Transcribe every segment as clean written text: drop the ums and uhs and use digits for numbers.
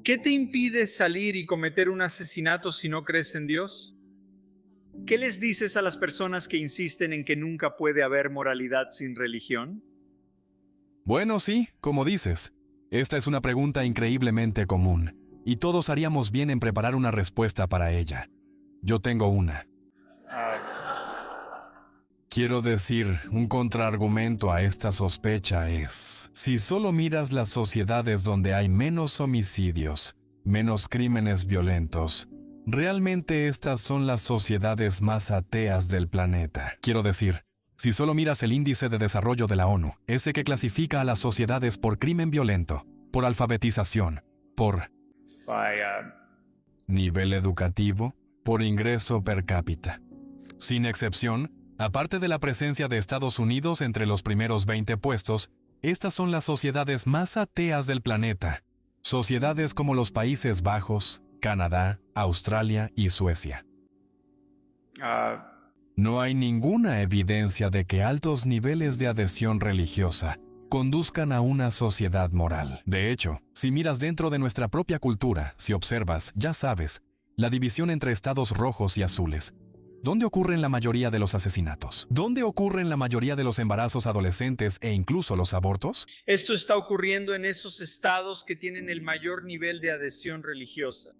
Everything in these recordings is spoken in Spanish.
¿Qué te impide salir y cometer un asesinato si no crees en Dios? ¿Qué les dices a las personas que insisten en que nunca puede haber moralidad sin religión? Bueno, sí, como dices. Esta es una pregunta increíblemente común, y todos haríamos bien en preparar una respuesta para ella. Yo tengo una. Quiero decir, un contraargumento a esta sospecha es, si solo miras las sociedades donde hay menos homicidios, menos crímenes violentos, realmente estas son las sociedades más ateas del planeta. Quiero decir, si solo miras el índice de desarrollo de la ONU, ese que clasifica a las sociedades por crimen violento, por alfabetización, por nivel educativo, por ingreso per cápita. Sin excepción, aparte de la presencia de Estados Unidos entre los primeros 20 puestos, estas son las sociedades más ateas del planeta. Sociedades como los Países Bajos, Canadá, Australia y Suecia. No hay ninguna evidencia de que altos niveles de adhesión religiosa conduzcan a una sociedad moral. De hecho, si miras dentro de nuestra propia cultura, si observas, ya sabes, la división entre estados rojos y azules. ¿Dónde ocurren la mayoría de los asesinatos? ¿Dónde ocurren la mayoría de los embarazos adolescentes e incluso los abortos? Esto está ocurriendo en esos estados que tienen el mayor nivel de adhesión religiosa.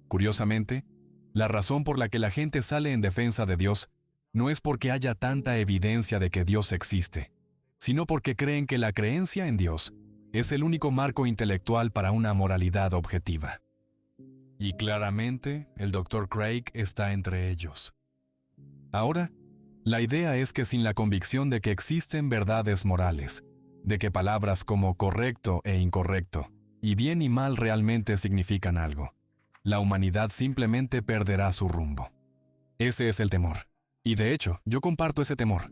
Curiosamente, la razón por la que la gente sale en defensa de Dios no es porque haya tanta evidencia de que Dios existe, sino porque creen que la creencia en Dios es el único marco intelectual para una moralidad objetiva. Y claramente, el Dr. Craig está entre ellos. Ahora, la idea es que sin la convicción de que existen verdades morales, de que palabras como correcto e incorrecto, y bien y mal realmente significan algo, la humanidad simplemente perderá su rumbo. Ese es el temor. Y de hecho, yo comparto ese temor.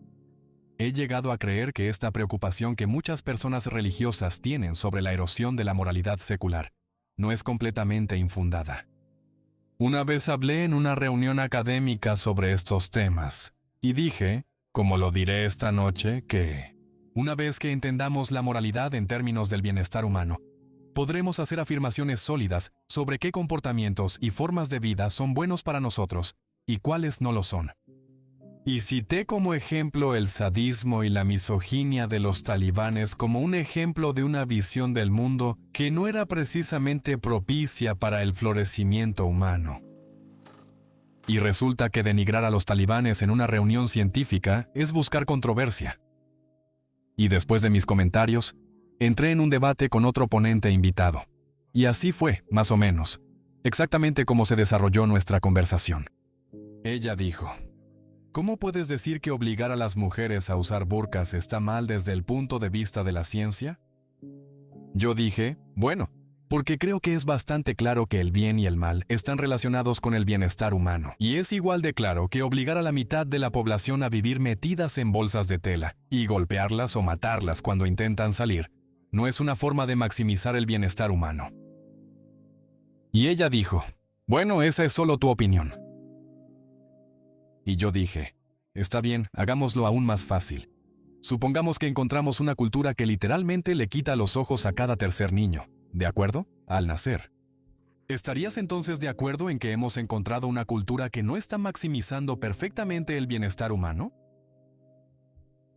He llegado a creer que esta preocupación que muchas personas religiosas tienen sobre la erosión de la moralidad secular no es completamente infundada. Una vez hablé en una reunión académica sobre estos temas, y dije, como lo diré esta noche, que, una vez que entendamos la moralidad en términos del bienestar humano, podremos hacer afirmaciones sólidas sobre qué comportamientos y formas de vida son buenos para nosotros y cuáles no lo son. Y cité como ejemplo el sadismo y la misoginia de los talibanes como un ejemplo de una visión del mundo que no era precisamente propicia para el florecimiento humano. Y resulta que denigrar a los talibanes en una reunión científica es buscar controversia. Y después de mis comentarios, entré en un debate con otro ponente invitado. Y así fue, más o menos, exactamente como se desarrolló nuestra conversación. Ella dijo: ¿cómo puedes decir que obligar a las mujeres a usar burkas está mal desde el punto de vista de la ciencia? Yo dije, bueno, porque creo que es bastante claro que el bien y el mal están relacionados con el bienestar humano. Y es igual de claro que obligar a la mitad de la población a vivir metidas en bolsas de tela y golpearlas o matarlas cuando intentan salir no es una forma de maximizar el bienestar humano. Y ella dijo, bueno, esa es solo tu opinión. Y yo dije, está bien, hagámoslo aún más fácil. Supongamos que encontramos una cultura que literalmente le quita los ojos a cada tercer niño, ¿de acuerdo? Al nacer. ¿Estarías entonces de acuerdo en que hemos encontrado una cultura que no está maximizando perfectamente el bienestar humano?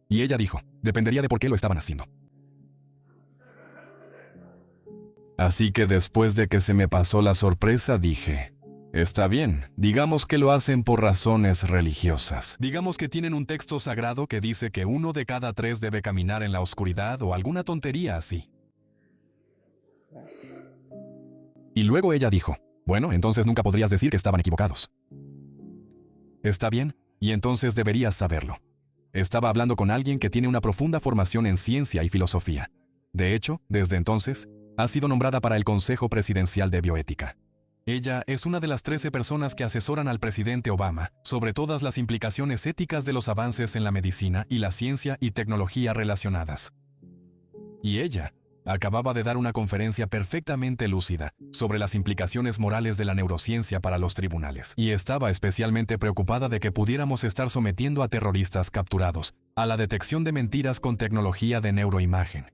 Y ella dijo, dependería de por qué lo estaban haciendo. Así que después de que se me pasó la sorpresa, dije, está bien, digamos que lo hacen por razones religiosas. Digamos que tienen un texto sagrado que dice que 1 de cada 3 debe caminar en la oscuridad o alguna tontería así. Y luego ella dijo, bueno, entonces nunca podrías decir que estaban equivocados. Está bien, y entonces deberías saberlo. Estaba hablando con alguien que tiene una profunda formación en ciencia y filosofía. De hecho, desde entonces, ha sido nombrada para el Consejo Presidencial de Bioética. Ella es una de las 13 personas que asesoran al presidente Obama sobre todas las implicaciones éticas de los avances en la medicina y la ciencia y tecnología relacionadas. Y ella acababa de dar una conferencia perfectamente lúcida sobre las implicaciones morales de la neurociencia para los tribunales. Y estaba especialmente preocupada de que pudiéramos estar sometiendo a terroristas capturados a la detección de mentiras con tecnología de neuroimagen.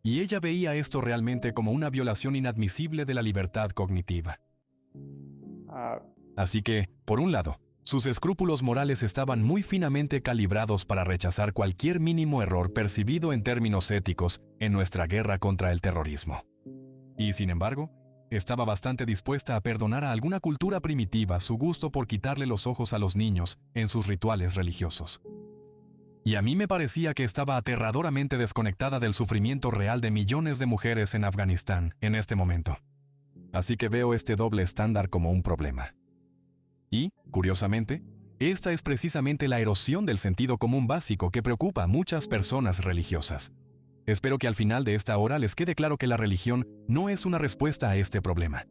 y ella veía esto realmente como una violación inadmisible de la libertad cognitiva. Así que, por un lado, sus escrúpulos morales estaban muy finamente calibrados para rechazar cualquier mínimo error percibido en términos éticos en nuestra guerra contra el terrorismo. Y, sin embargo, estaba bastante dispuesta a perdonar a alguna cultura primitiva su gusto por quitarle los ojos a los niños en sus rituales religiosos. Y a mí me parecía que estaba aterradoramente desconectada del sufrimiento real de millones de mujeres en Afganistán en este momento. Así que veo este doble estándar como un problema. Y, curiosamente, esta es precisamente la erosión del sentido común básico que preocupa a muchas personas religiosas. Espero que al final de esta hora les quede claro que la religión no es una respuesta a este problema.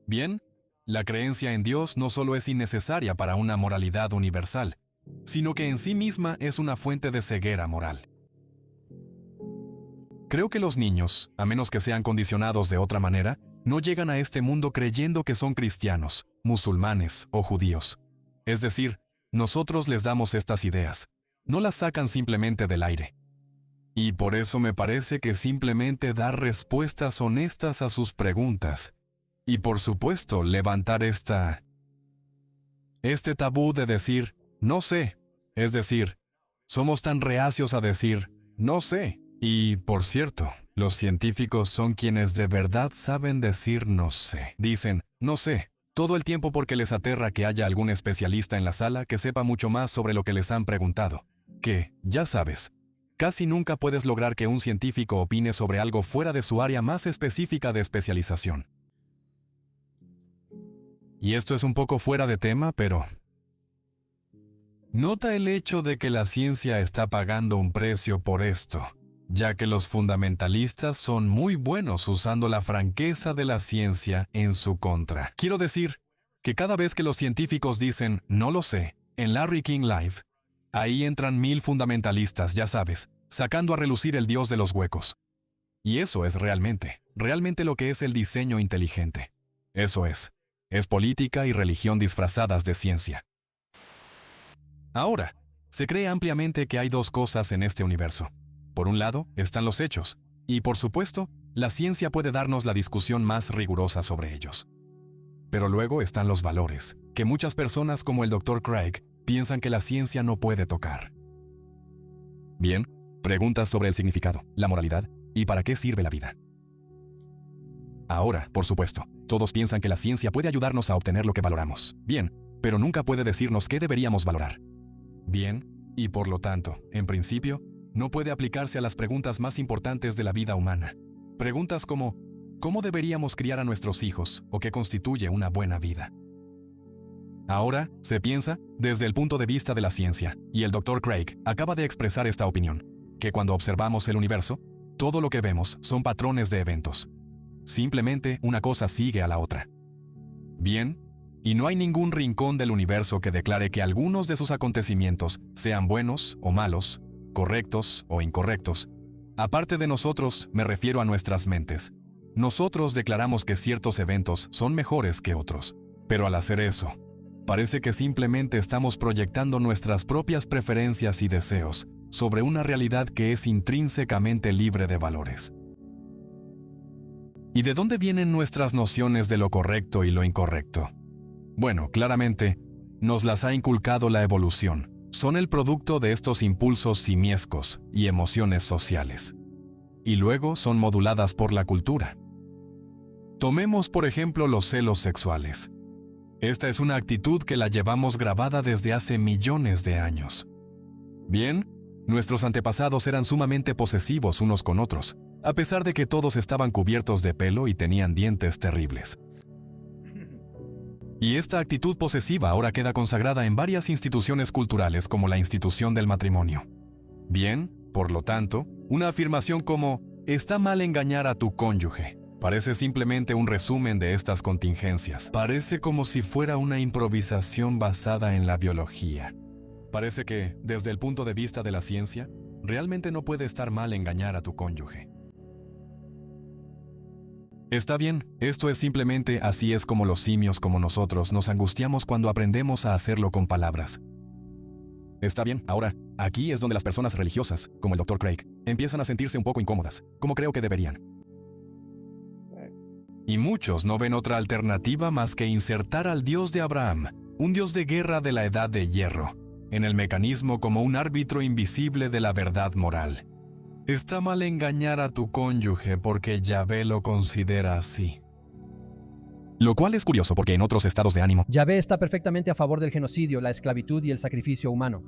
Bien, la creencia en Dios no solo es innecesaria para una moralidad universal, sino que en sí misma es una fuente de ceguera moral. Creo que los niños, a menos que sean condicionados de otra manera, no llegan a este mundo creyendo que son cristianos, musulmanes o judíos. Es decir, nosotros les damos estas ideas, no las sacan simplemente del aire. Y por eso me parece que simplemente dar respuestas honestas a sus preguntas, y por supuesto levantar este tabú de decir, no sé, es decir, somos tan reacios a decir, no sé. Y, por cierto, los científicos son quienes de verdad saben decir no sé. Dicen, no sé, todo el tiempo porque les aterra que haya algún especialista en la sala que sepa mucho más sobre lo que les han preguntado. Que, ya sabes, casi nunca puedes lograr que un científico opine sobre algo fuera de su área más específica de especialización. Y esto es un poco fuera de tema, pero... Nota el hecho de que la ciencia está pagando un precio por esto, ya que los fundamentalistas son muy buenos usando la franqueza de la ciencia en su contra. Quiero decir que cada vez que los científicos dicen «no lo sé» en Larry King Live, ahí entran 1000 fundamentalistas, ya sabes, sacando a relucir el dios de los huecos. Y eso es realmente lo que es el diseño inteligente. Eso es política y religión disfrazadas de ciencia. Ahora, se cree ampliamente que hay dos cosas en este universo. Por un lado, están los hechos, y por supuesto, la ciencia puede darnos la discusión más rigurosa sobre ellos. Pero luego están los valores, que muchas personas como el Dr. Craig piensan que la ciencia no puede tocar. Bien, preguntas sobre el significado, la moralidad y para qué sirve la vida. Ahora, por supuesto, todos piensan que la ciencia puede ayudarnos a obtener lo que valoramos. Bien, pero nunca puede decirnos qué deberíamos valorar. Bien, y por lo tanto, en principio, no puede aplicarse a las preguntas más importantes de la vida humana. Preguntas como, ¿cómo deberíamos criar a nuestros hijos o qué constituye una buena vida? Ahora, se piensa desde el punto de vista de la ciencia, y el Dr. Craig acaba de expresar esta opinión, que cuando observamos el universo, todo lo que vemos son patrones de eventos. Simplemente una cosa sigue a la otra. Bien, y no hay ningún rincón del universo que declare que algunos de sus acontecimientos sean buenos o malos, correctos o incorrectos. Aparte de nosotros, me refiero a nuestras mentes. Nosotros declaramos que ciertos eventos son mejores que otros, pero al hacer eso, parece que simplemente estamos proyectando nuestras propias preferencias y deseos sobre una realidad que es intrínsecamente libre de valores. ¿Y de dónde vienen nuestras nociones de lo correcto y lo incorrecto? Bueno, claramente, nos las ha inculcado la evolución. Son el producto de estos impulsos simiescos y emociones sociales. Y luego son moduladas por la cultura. Tomemos, por ejemplo, los celos sexuales. Esta es una actitud que la llevamos grabada desde hace millones de años. Bien, nuestros antepasados eran sumamente posesivos unos con otros, a pesar de que todos estaban cubiertos de pelo y tenían dientes terribles. Y esta actitud posesiva ahora queda consagrada en varias instituciones culturales como la institución del matrimonio. Bien, por lo tanto, una afirmación como «está mal engañar a tu cónyuge» parece simplemente un resumen de estas contingencias. Parece como si fuera una improvisación basada en la biología. Parece que, desde el punto de vista de la ciencia, realmente no puede estar mal engañar a tu cónyuge. Está bien, esto es simplemente así es como los simios como nosotros nos angustiamos cuando aprendemos a hacerlo con palabras. Está bien, ahora, aquí es donde las personas religiosas, como el Dr. Craig, empiezan a sentirse un poco incómodas, como creo que deberían. Y muchos no ven otra alternativa más que insertar al Dios de Abraham, un Dios de guerra de la edad de hierro, en el mecanismo como un árbitro invisible de la verdad moral. Está mal engañar a tu cónyuge porque Yahvé lo considera así. Lo cual es curioso porque en otros estados de ánimo, Yahvé está perfectamente a favor del genocidio, la esclavitud y el sacrificio humano.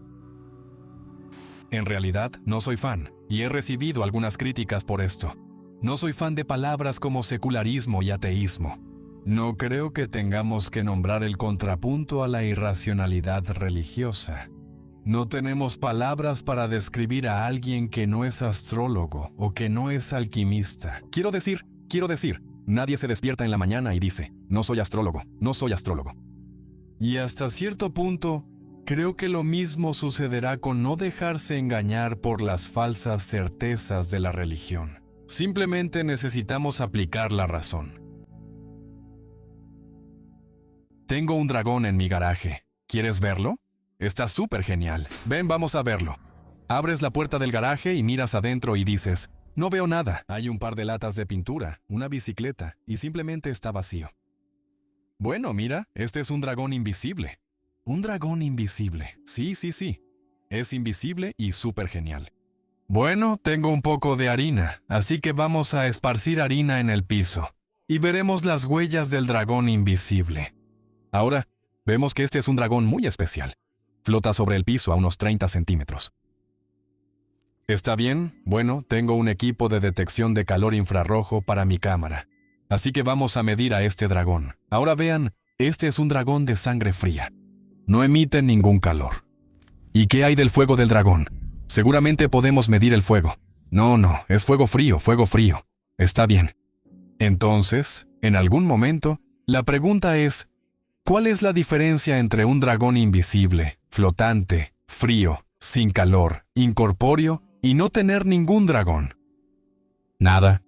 en realidad no soy fan, y he recibido algunas críticas por esto. No soy fan de palabras como secularismo y ateísmo. No creo que tengamos que nombrar el contrapunto a la irracionalidad religiosa. No tenemos palabras para describir a alguien que no es astrólogo o que no es alquimista. Quiero decir, nadie se despierta en la mañana y dice, no soy astrólogo, no soy astrólogo. Y hasta cierto punto, creo que lo mismo sucederá con no dejarse engañar por las falsas certezas de la religión. Simplemente necesitamos aplicar la razón. Tengo un dragón en mi garaje. ¿Quieres verlo? Está súper genial. Ven, vamos a verlo. Abres la puerta del garaje y miras adentro y dices, no veo nada. Hay un par de latas de pintura, una bicicleta y simplemente está vacío. Bueno, mira, este es un dragón invisible. Un dragón invisible. Sí. Es invisible y súper genial. Bueno, tengo un poco de harina, así que vamos a esparcir harina en el piso y veremos las huellas del dragón invisible. Ahora, vemos que este es un dragón muy especial. Flota sobre el piso a unos 30 centímetros. ¿Está bien? Bueno, tengo un equipo de detección de calor infrarrojo para mi cámara. Así que vamos a medir a este dragón. Ahora vean, este es un dragón de sangre fría. No emite ningún calor. ¿Y qué hay del fuego del dragón? Seguramente podemos medir el fuego. No, es fuego frío. Está bien. Entonces, en algún momento, la pregunta es, ¿cuál es la diferencia entre un dragón invisible, flotante, frío, sin calor, incorpóreo y no tener ningún dragón? Nada.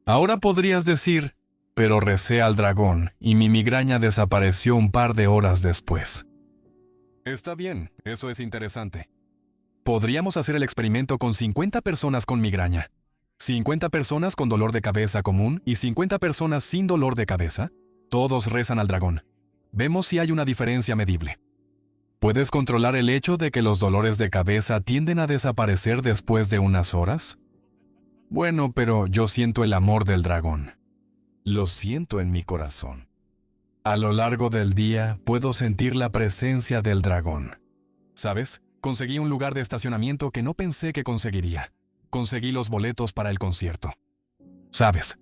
Ahora podrías decir, pero recé al dragón y mi migraña desapareció un par de horas después. Está bien, eso es interesante. Podríamos hacer el experimento con 50 personas con migraña, 50 personas con dolor de cabeza común y 50 personas sin dolor de cabeza. Todos rezan al dragón. Vemos si hay una diferencia medible. ¿Puedes controlar el hecho de que los dolores de cabeza tienden a desaparecer después de unas horas? Bueno, pero yo siento el amor del dragón. Lo siento en mi corazón. A lo largo del día puedo sentir la presencia del dragón. ¿Sabes? Conseguí un lugar de estacionamiento que no pensé que conseguiría. Conseguí los boletos para el concierto. Sabes,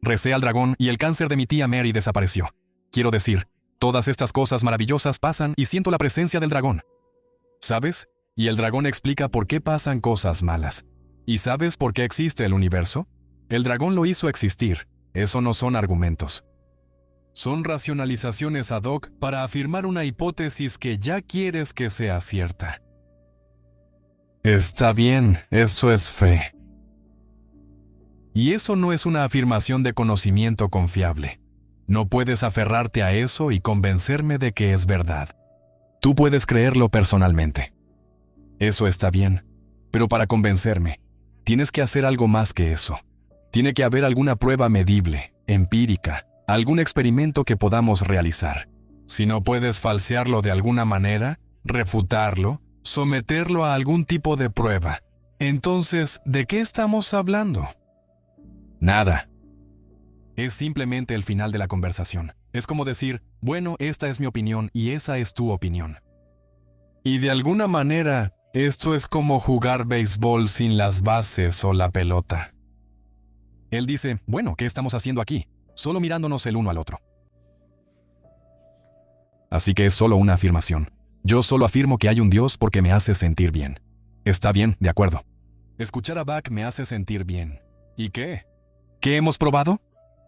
recé al dragón y el cáncer de mi tía Mary desapareció. Quiero decir, todas estas cosas maravillosas pasan y siento la presencia del dragón. ¿Sabes? Y el dragón explica por qué pasan cosas malas. ¿Y sabes por qué existe el universo? El dragón lo hizo existir. Eso no son argumentos. Son racionalizaciones ad hoc para afirmar una hipótesis que ya quieres que sea cierta. Está bien, eso es fe. Y eso no es una afirmación de conocimiento confiable. No puedes aferrarte a eso y convencerme de que es verdad. Tú puedes creerlo personalmente. Eso está bien, pero para convencerme, tienes que hacer algo más que eso. Tiene que haber alguna prueba medible, empírica, algún experimento que podamos realizar. Si no puedes falsearlo de alguna manera, refutarlo, someterlo a algún tipo de prueba, entonces, ¿de qué estamos hablando? Nada. Es simplemente el final de la conversación. Es como decir, bueno, esta es mi opinión y esa es tu opinión. Y de alguna manera, esto es como jugar béisbol sin las bases o la pelota. Él dice, bueno, ¿qué estamos haciendo aquí? Solo mirándonos el uno al otro. Así que es solo una afirmación. Yo solo afirmo que hay un Dios porque me hace sentir bien. Está bien, de acuerdo. Escuchar a Bach me hace sentir bien. ¿Y qué? ¿Qué hemos probado?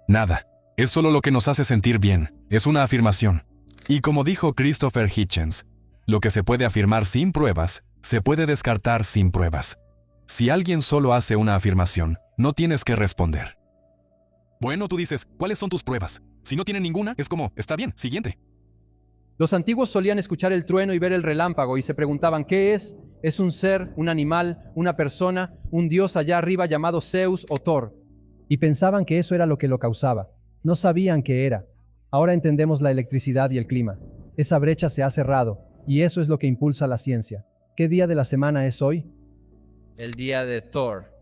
Nada. Es solo lo que nos hace sentir bien. Es una afirmación. Y como dijo Christopher Hitchens, lo que se puede afirmar sin pruebas, se puede descartar sin pruebas. Si alguien solo hace una afirmación, no tienes que responder. Bueno, tú dices, ¿cuáles son tus pruebas? Si no tienen ninguna, es como, está bien, siguiente. Los antiguos solían escuchar el trueno y ver el relámpago y se preguntaban, ¿qué es? Es un ser, un animal, una persona, un dios allá arriba llamado Zeus o Thor. Y pensaban que eso era lo que lo causaba. No sabían qué era. Ahora entendemos la electricidad y el clima. Esa brecha se ha cerrado, y eso es lo que impulsa la ciencia. ¿Qué día de la semana es hoy? El día de Thor.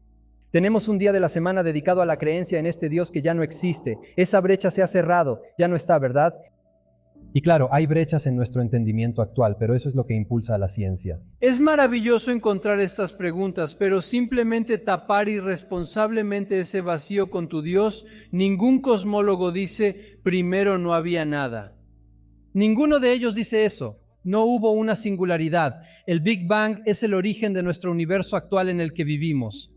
Tenemos un día de la semana dedicado a la creencia en este Dios que ya no existe. Esa brecha se ha cerrado, ya no está, ¿verdad? Y claro, hay brechas en nuestro entendimiento actual, pero eso es lo que impulsa a la ciencia. Es maravilloso encontrar estas preguntas, pero simplemente tapar irresponsablemente ese vacío con tu Dios, ningún cosmólogo dice, primero no había nada. Ninguno de ellos dice eso. No hubo una singularidad. El Big Bang es el origen de nuestro universo actual en el que vivimos.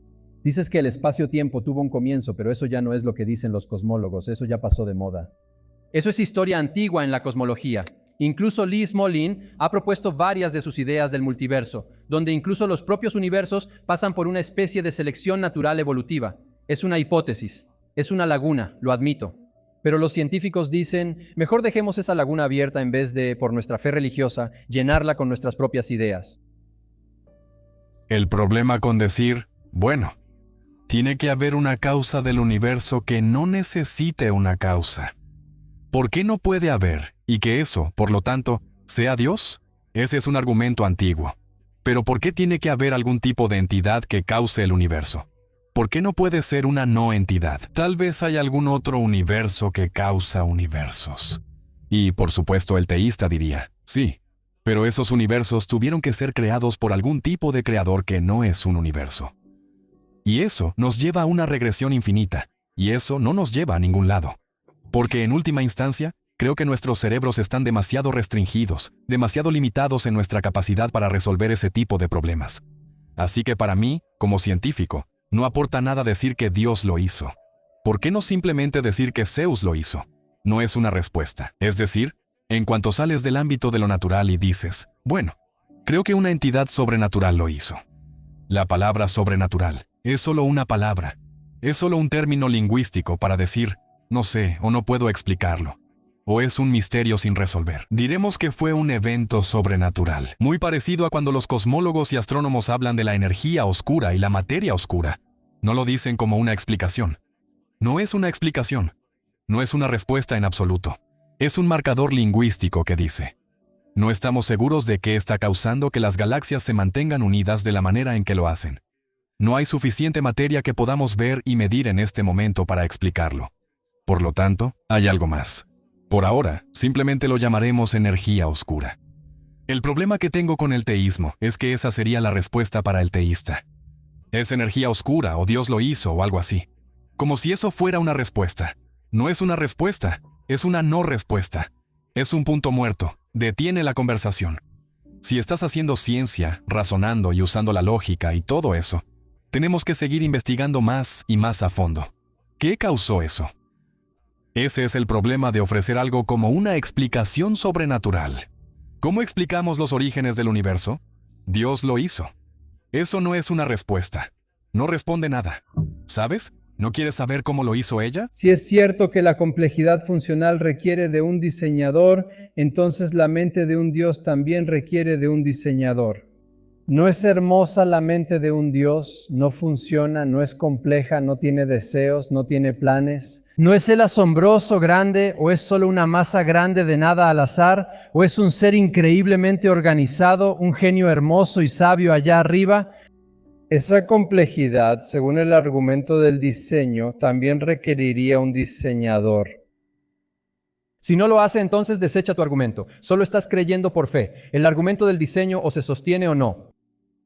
Dices que el espacio-tiempo tuvo un comienzo, pero eso ya no es lo que dicen los cosmólogos, eso ya pasó de moda. Eso es historia antigua en la cosmología. Incluso Lee Smolin ha propuesto varias de sus ideas del multiverso, donde incluso los propios universos pasan por una especie de selección natural evolutiva. Es una hipótesis, es una laguna, lo admito. Pero los científicos dicen, mejor dejemos esa laguna abierta en vez de, por nuestra fe religiosa, llenarla con nuestras propias ideas. El problema con decir, bueno, tiene que haber una causa del universo que no necesite una causa. ¿Por qué no puede haber, y que eso, por lo tanto, sea Dios? Ese es un argumento antiguo. Pero ¿por qué tiene que haber algún tipo de entidad que cause el universo? ¿Por qué no puede ser una no entidad? Tal vez hay algún otro universo que causa universos. Y, por supuesto, el teísta diría, sí, pero esos universos tuvieron que ser creados por algún tipo de creador que no es un universo. Y eso nos lleva a una regresión infinita, y eso no nos lleva a ningún lado. Porque en última instancia, creo que nuestros cerebros están demasiado restringidos, demasiado limitados en nuestra capacidad para resolver ese tipo de problemas. Así que para mí, como científico, no aporta nada decir que Dios lo hizo. ¿Por qué no simplemente decir que Zeus lo hizo? No es una respuesta. Es decir, en cuanto sales del ámbito de lo natural y dices, bueno, creo que una entidad sobrenatural lo hizo. La palabra sobrenatural es solo una palabra. Es solo un término lingüístico para decir, no sé, o no puedo explicarlo. O es un misterio sin resolver. Diremos que fue un evento sobrenatural, muy parecido a cuando los cosmólogos y astrónomos hablan de la energía oscura y la materia oscura. No lo dicen como una explicación. No es una explicación. No es una respuesta en absoluto. Es un marcador lingüístico que dice, no estamos seguros de qué está causando que las galaxias se mantengan unidas de la manera en que lo hacen. No hay suficiente materia que podamos ver y medir en este momento para explicarlo. Por lo tanto, hay algo más. Por ahora, simplemente lo llamaremos energía oscura. El problema que tengo con el teísmo es que esa sería la respuesta para el teísta. Es energía oscura, o Dios lo hizo, o algo así. Como si eso fuera una respuesta. No es una respuesta, es una no respuesta. Es un punto muerto, detiene la conversación. Si estás haciendo ciencia, razonando y usando la lógica y todo eso, tenemos que seguir investigando más y más a fondo. ¿Qué causó eso? Ese es el problema de ofrecer algo como una explicación sobrenatural. ¿Cómo explicamos los orígenes del universo? Dios lo hizo. Eso no es una respuesta. No responde nada. ¿Sabes? ¿No quieres saber cómo lo hizo ella? Si es cierto que la complejidad funcional requiere de un diseñador, entonces la mente de un Dios también requiere de un diseñador. ¿No es hermosa la mente de un Dios? No funciona, no es compleja, no tiene deseos, no tiene planes. ¿No es Él asombroso, grande, o es solo una masa grande de nada al azar, o es un ser increíblemente organizado, un genio hermoso y sabio allá arriba? Esa complejidad, según el argumento del diseño, también requeriría un diseñador. Si no lo hace, entonces desecha tu argumento. Solo estás creyendo por fe. El argumento del diseño o se sostiene o no.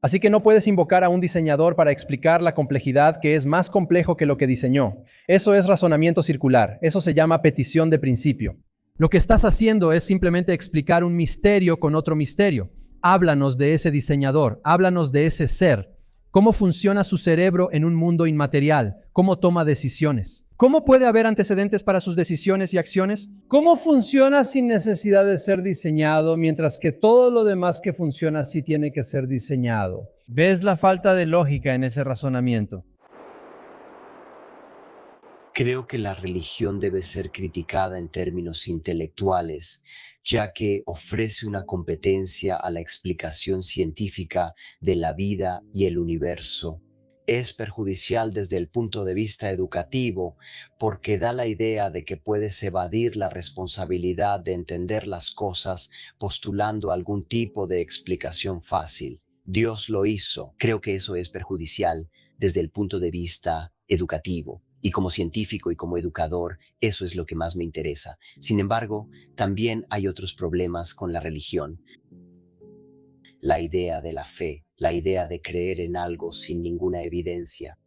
Así que no puedes invocar a un diseñador para explicar la complejidad que es más complejo que lo que diseñó. Eso es razonamiento circular. Eso se llama petición de principio. Lo que estás haciendo es simplemente explicar un misterio con otro misterio. Háblanos de ese diseñador. Háblanos de ese ser. ¿Cómo funciona su cerebro en un mundo inmaterial? ¿Cómo toma decisiones? ¿Cómo puede haber antecedentes para sus decisiones y acciones? ¿Cómo funciona sin necesidad de ser diseñado, mientras que todo lo demás que funciona sí tiene que ser diseñado? ¿Ves la falta de lógica en ese razonamiento? Creo que la religión debe ser criticada en términos intelectuales, ya que ofrece una competencia a la explicación científica de la vida y el universo. Es perjudicial desde el punto de vista educativo porque da la idea de que puedes evadir la responsabilidad de entender las cosas postulando algún tipo de explicación fácil. Dios lo hizo. Creo que eso es perjudicial desde el punto de vista educativo. Y como científico y como educador, eso es lo que más me interesa. Sin embargo, también hay otros problemas con la religión. La idea de la fe, la idea de creer en algo sin ninguna evidencia.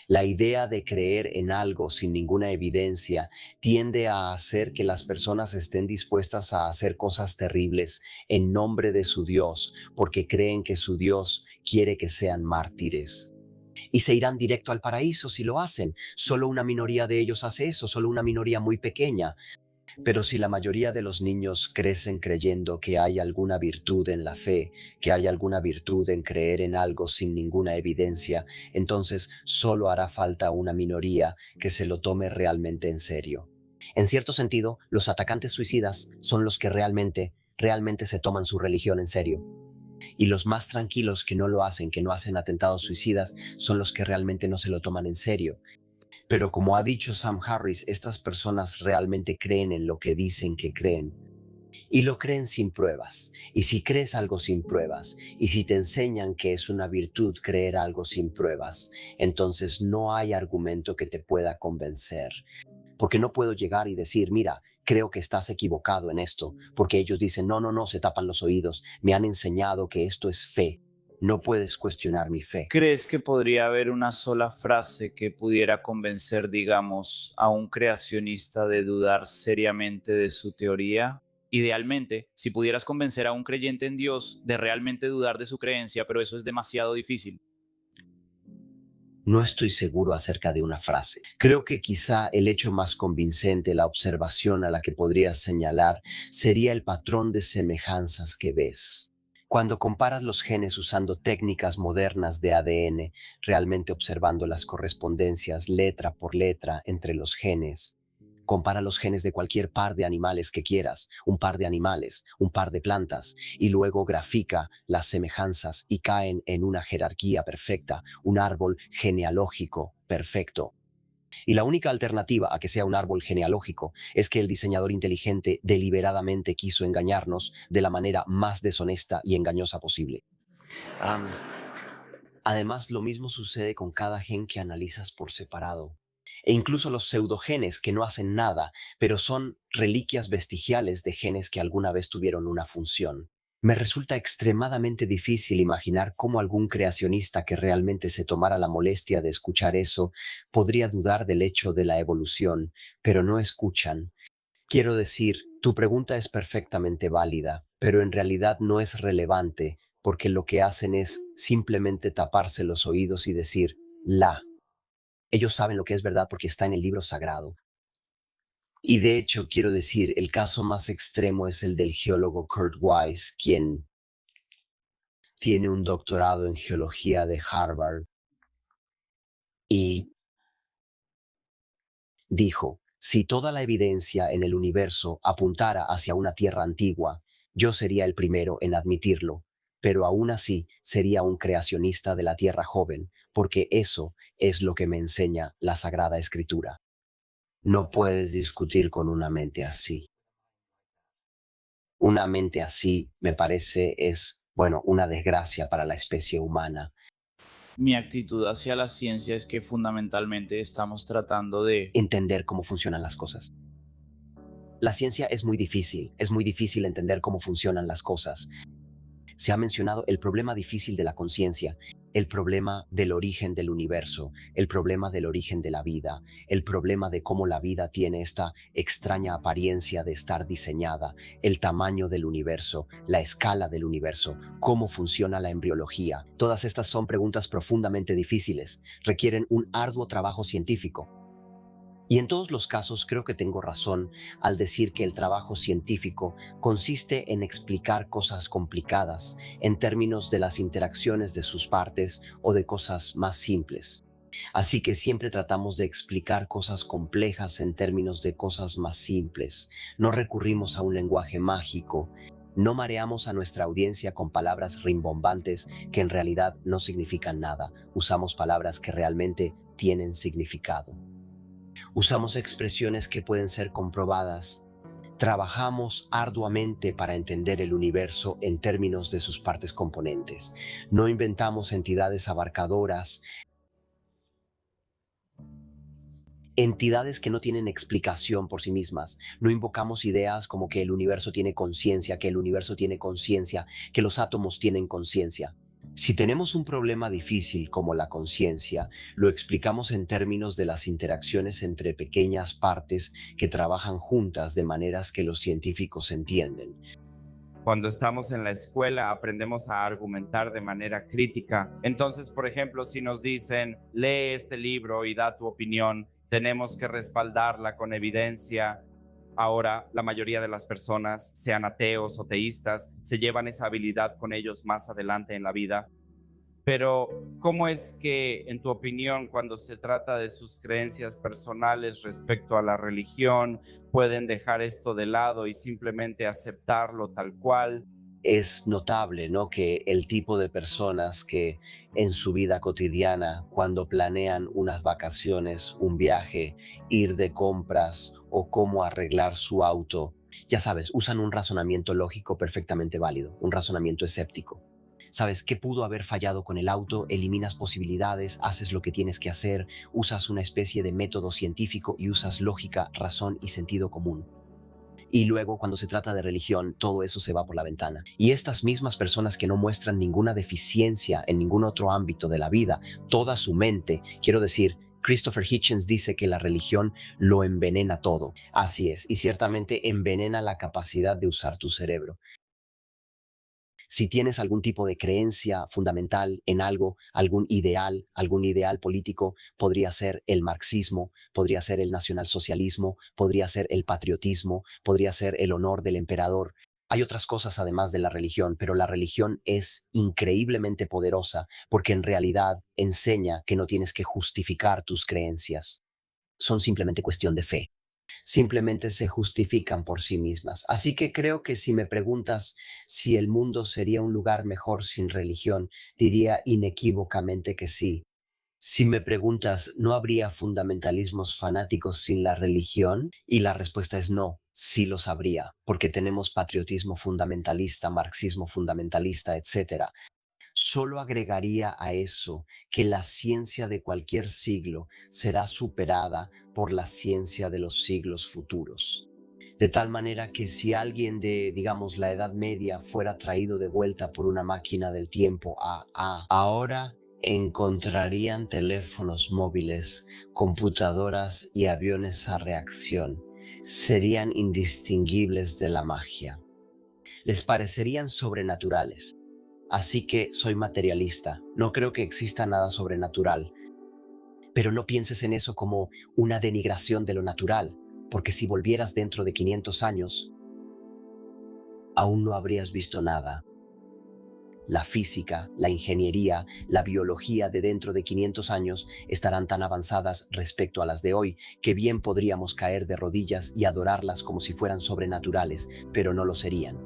La idea de creer en algo sin ninguna evidencia tiende a hacer que las personas estén dispuestas a hacer cosas terribles en nombre de su Dios, porque creen que su Dios quiere que sean mártires. Y se irán directo al paraíso si lo hacen. Solo una minoría de ellos hace eso, solo una minoría muy pequeña. Pero si la mayoría de los niños crecen creyendo que hay alguna virtud en la fe, que hay alguna virtud en creer en algo sin ninguna evidencia, entonces solo hará falta una minoría que se lo tome realmente en serio. En cierto sentido, los atacantes suicidas son los que realmente se toman su religión en serio. Y los más tranquilos que no lo hacen, que no hacen atentados suicidas, son los que realmente no se lo toman en serio. Pero como ha dicho Sam Harris, estas personas realmente creen en lo que dicen que creen. Y lo creen sin pruebas. Y si crees algo sin pruebas, y si te enseñan que es una virtud creer algo sin pruebas, entonces no hay argumento que te pueda convencer. Porque no puedo llegar y decir, mira, creo que estás equivocado en esto, porque ellos dicen, no, se tapan los oídos, me han enseñado que esto es fe. No puedes cuestionar mi fe. ¿Crees que podría haber una sola frase que pudiera convencer, digamos, a un creacionista de dudar seriamente de su teoría? Idealmente, si pudieras convencer a un creyente en Dios de realmente dudar de su creencia, pero eso es demasiado difícil. No estoy seguro acerca de una frase. Creo que quizá el hecho más convincente, la observación a la que podrías señalar, sería el patrón de semejanzas que ves. Cuando comparas los genes usando técnicas modernas de ADN, realmente observando las correspondencias letra por letra entre los genes, compara los genes de cualquier par de animales que quieras, un par de animales, un par de plantas, y luego grafica las semejanzas y caen en una jerarquía perfecta, un árbol genealógico perfecto. Y la única alternativa a que sea un árbol genealógico es que el diseñador inteligente deliberadamente quiso engañarnos de la manera más deshonesta y engañosa posible. Además, lo mismo sucede con cada gen que analizas por separado. E incluso los pseudogenes que no hacen nada, pero son reliquias vestigiales de genes que alguna vez tuvieron una función. Me resulta extremadamente difícil imaginar cómo algún creacionista que realmente se tomara la molestia de escuchar eso podría dudar del hecho de la evolución, pero no escuchan. Quiero decir, tu pregunta es perfectamente válida, pero en realidad no es relevante, porque lo que hacen es simplemente taparse los oídos y decir, Ellos saben lo que es verdad porque está en el libro sagrado. Y de hecho, quiero decir, el caso más extremo es el del geólogo Kurt Wise, quien tiene un doctorado en geología de Harvard. Y dijo, si toda la evidencia en el universo apuntara hacia una Tierra antigua, yo sería el primero en admitirlo, pero aún así sería un creacionista de la Tierra joven, porque eso es lo que me enseña la Sagrada Escritura. No puedes discutir con una mente así. Una mente así, me parece, es, una desgracia para la especie humana. Mi actitud hacia la ciencia es que fundamentalmente estamos tratando de Entender cómo funcionan las cosas. La ciencia es muy difícil entender cómo funcionan las cosas. Se ha mencionado el problema difícil de la conciencia, el problema del origen del universo, el problema del origen de la vida, el problema de cómo la vida tiene esta extraña apariencia de estar diseñada, el tamaño del universo, la escala del universo, cómo funciona la embriología. Todas estas son preguntas profundamente difíciles, requieren un arduo trabajo científico. Y en todos los casos creo que tengo razón al decir que el trabajo científico consiste en explicar cosas complicadas en términos de las interacciones de sus partes o de cosas más simples. Así que siempre tratamos de explicar cosas complejas en términos de cosas más simples. No recurrimos a un lenguaje mágico. No mareamos a nuestra audiencia con palabras rimbombantes que en realidad no significan nada. Usamos palabras que realmente tienen significado. Usamos expresiones que pueden ser comprobadas. Trabajamos arduamente para entender el universo en términos de sus partes componentes. No inventamos entidades abarcadoras, entidades que no tienen explicación por sí mismas. No invocamos ideas como que el universo tiene conciencia, que el universo tiene conciencia, que los átomos tienen conciencia. Si tenemos un problema difícil como la conciencia, lo explicamos en términos de las interacciones entre pequeñas partes que trabajan juntas de maneras que los científicos entienden. Cuando estamos en la escuela aprendemos a argumentar de manera crítica. Entonces, por ejemplo, si nos dicen, lee este libro y da tu opinión, tenemos que respaldarla con evidencia. Ahora, la mayoría de las personas, sean ateos o teístas, se llevan esa habilidad con ellos más adelante en la vida. Pero, ¿cómo es que, en tu opinión, cuando se trata de sus creencias personales respecto a la religión, pueden dejar esto de lado y simplemente aceptarlo tal cual? Es notable, ¿no?, que el tipo de personas que en su vida cotidiana, cuando planean unas vacaciones, un viaje, ir de compras o cómo arreglar su auto, ya sabes, usan un razonamiento lógico perfectamente válido, un razonamiento escéptico. ¿Sabes qué pudo haber fallado con el auto? Eliminas posibilidades, haces lo que tienes que hacer, usas una especie de método científico y usas lógica, razón y sentido común. Y luego, cuando se trata de religión, todo eso se va por la ventana. Y estas mismas personas que no muestran ninguna deficiencia en ningún otro ámbito de la vida, toda su mente, quiero decir, Christopher Hitchens dice que la religión lo envenena todo. Así es, y ciertamente envenena la capacidad de usar tu cerebro. Si tienes algún tipo de creencia fundamental en algo, algún ideal político, podría ser el marxismo, podría ser el nacionalsocialismo, podría ser el patriotismo, podría ser el honor del emperador. Hay otras cosas además de la religión, pero la religión es increíblemente poderosa porque en realidad enseña que no tienes que justificar tus creencias. Son simplemente cuestión de fe. Simplemente se justifican por sí mismas. Así que creo que si me preguntas si el mundo sería un lugar mejor sin religión, diría inequívocamente que sí. Si me preguntas, ¿no habría fundamentalismos fanáticos sin la religión? Y la respuesta es no, sí los habría, porque tenemos patriotismo fundamentalista, marxismo fundamentalista, etc. Solo agregaría a eso que la ciencia de cualquier siglo será superada por la ciencia de los siglos futuros. De tal manera que si alguien de, digamos, la Edad Media fuera traído de vuelta por una máquina del tiempo ahora encontrarían teléfonos móviles, computadoras y aviones a reacción. Serían indistinguibles de la magia. Les parecerían sobrenaturales. Así que soy materialista, no creo que exista nada sobrenatural. Pero no pienses en eso como una denigración de lo natural, porque si volvieras dentro de 500 años, aún no habrías visto nada. La física, la ingeniería, la biología de dentro de 500 años estarán tan avanzadas respecto a las de hoy que bien podríamos caer de rodillas y adorarlas como si fueran sobrenaturales, pero no lo serían.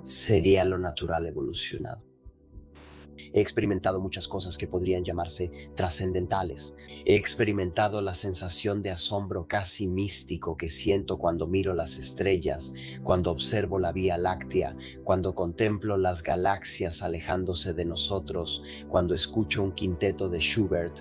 Sería lo natural evolucionado. He experimentado muchas cosas que podrían llamarse trascendentales. He experimentado la sensación de asombro casi místico que siento cuando miro las estrellas, cuando observo la Vía Láctea, cuando contemplo las galaxias alejándose de nosotros, cuando escucho un quinteto de Schubert.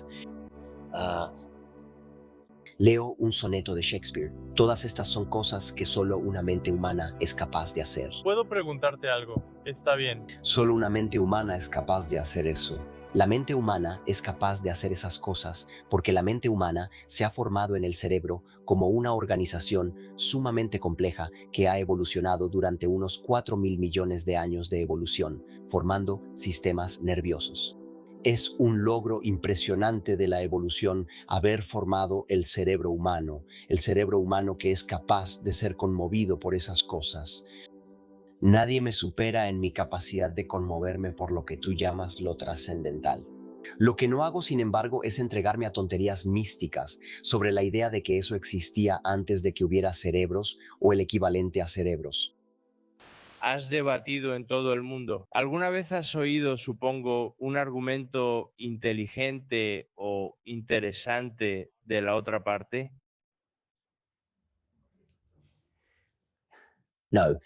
Leo un soneto de Shakespeare. Todas estas son cosas que solo una mente humana es capaz de hacer. ¿Puedo preguntarte algo? Está bien. Solo una mente humana es capaz de hacer eso. La mente humana es capaz de hacer esas cosas porque la mente humana se ha formado en el cerebro como una organización sumamente compleja que ha evolucionado durante unos 4.000 millones de años de evolución, formando sistemas nerviosos. Es un logro impresionante de la evolución haber formado el cerebro humano que es capaz de ser conmovido por esas cosas. Nadie me supera en mi capacidad de conmoverme por lo que tú llamas lo trascendental. Lo que no hago, sin embargo, es entregarme a tonterías místicas sobre la idea de que eso existía antes de que hubiera cerebros o el equivalente a cerebros. Has debatido en todo el mundo. ¿Alguna vez has oído, supongo, un argumento inteligente o interesante de la otra parte? No.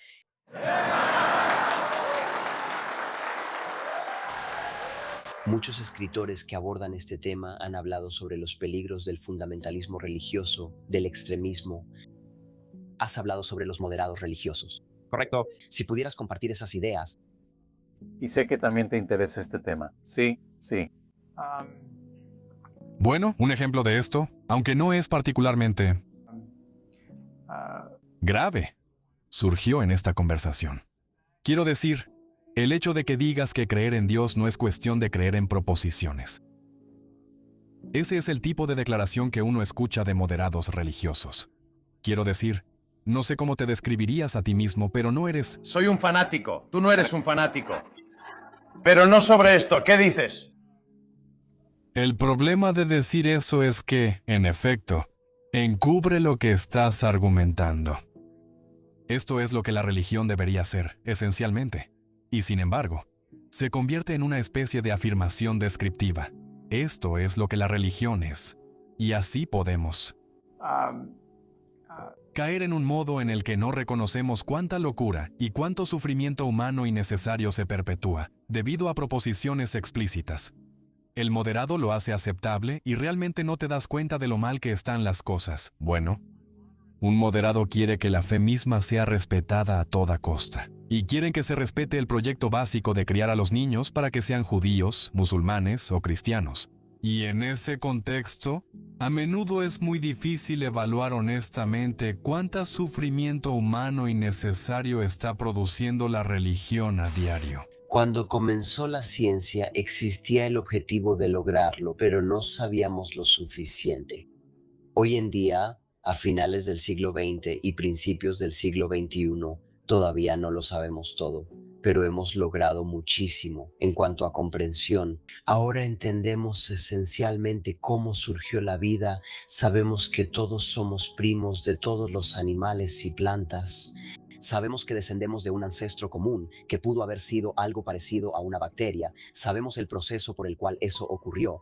Muchos escritores que abordan este tema han hablado sobre los peligros del fundamentalismo religioso, del extremismo. Has hablado sobre los moderados religiosos. Correcto. Si pudieras compartir esas ideas. Y sé que también te interesa este tema. Sí. Bueno, un ejemplo de esto, aunque no es particularmente grave, surgió en esta conversación. Quiero decir, el hecho de que digas que creer en Dios no es cuestión de creer en proposiciones. Ese es el tipo de declaración que uno escucha de moderados religiosos. Quiero decir, no sé cómo te describirías a ti mismo, pero no eres... Soy un fanático. Tú no eres un fanático. Pero no sobre esto. ¿Qué dices? El problema de decir eso es que, en efecto, encubre lo que estás argumentando. Esto es lo que la religión debería ser, esencialmente. Y sin embargo, se convierte en una especie de afirmación descriptiva. Esto es lo que la religión es. Y así podemos caer en un modo en el que no reconocemos cuánta locura y cuánto sufrimiento humano innecesario se perpetúa, debido a proposiciones explícitas. El moderado lo hace aceptable y realmente no te das cuenta de lo mal que están las cosas. Bueno, un moderado quiere que la fe misma sea respetada a toda costa. Y quieren que se respete el proyecto básico de criar a los niños para que sean judíos, musulmanes o cristianos. Y en ese contexto, a menudo es muy difícil evaluar honestamente cuánto sufrimiento humano innecesario está produciendo la religión a diario. Cuando comenzó la ciencia existía el objetivo de lograrlo, pero no sabíamos lo suficiente. Hoy en día, a finales del siglo XX y principios del siglo XXI, todavía no lo sabemos todo, pero hemos logrado muchísimo en cuanto a comprensión. Ahora entendemos esencialmente cómo surgió la vida, sabemos que todos somos primos de todos los animales y plantas. Sabemos que descendemos de un ancestro común, que pudo haber sido algo parecido a una bacteria. Sabemos el proceso por el cual eso ocurrió.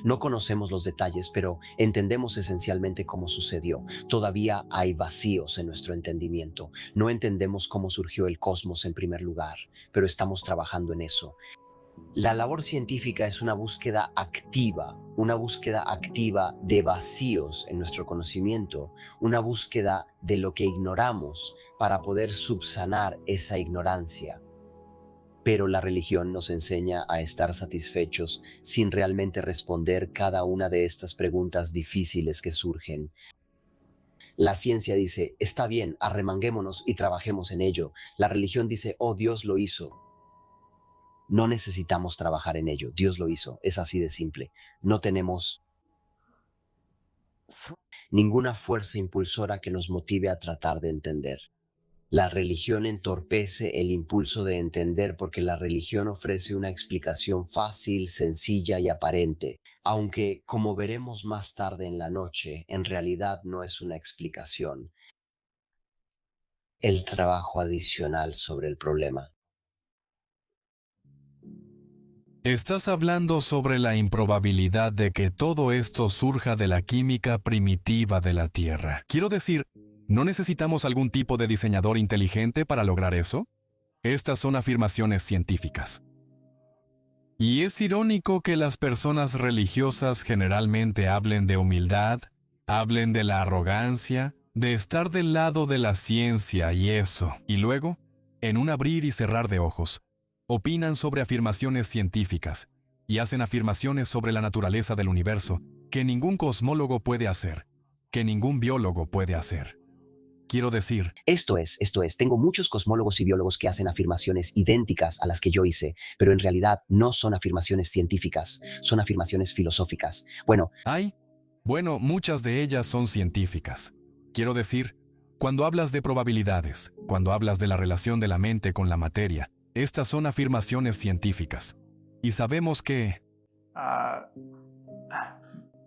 No conocemos los detalles, pero entendemos esencialmente cómo sucedió. Todavía hay vacíos en nuestro entendimiento. No entendemos cómo surgió el cosmos en primer lugar, pero estamos trabajando en eso. La labor científica es una búsqueda activa de vacíos en nuestro conocimiento, una búsqueda de lo que ignoramos para poder subsanar esa ignorancia. Pero la religión nos enseña a estar satisfechos sin realmente responder cada una de estas preguntas difíciles que surgen. La ciencia dice, está bien, arremanguémonos y trabajemos en ello. La religión dice, oh, Dios lo hizo. No necesitamos trabajar en ello, Dios lo hizo, es así de simple. No tenemos ninguna fuerza impulsora que nos motive a tratar de entender. La religión entorpece el impulso de entender porque la religión ofrece una explicación fácil, sencilla y aparente, aunque, como veremos más tarde en la noche, en realidad no es una explicación. El trabajo adicional sobre el problema. Estás hablando sobre la improbabilidad de que todo esto surja de la química primitiva de la Tierra. Quiero decir, ¿no necesitamos algún tipo de diseñador inteligente para lograr eso? Estas son afirmaciones científicas. Y es irónico que las personas religiosas generalmente hablen de humildad, hablen de la arrogancia, de estar del lado de la ciencia y eso, y luego, en un abrir y cerrar de ojos, opinan sobre afirmaciones científicas y hacen afirmaciones sobre la naturaleza del universo que ningún cosmólogo puede hacer, que ningún biólogo puede hacer. Quiero decir... Esto es. Tengo muchos cosmólogos y biólogos que hacen afirmaciones idénticas a las que yo hice, pero en realidad no son afirmaciones científicas, son afirmaciones filosóficas. Bueno, muchas de ellas son científicas. Quiero decir, cuando hablas de probabilidades, cuando hablas de la relación de la mente con la materia, estas son afirmaciones científicas. Y sabemos que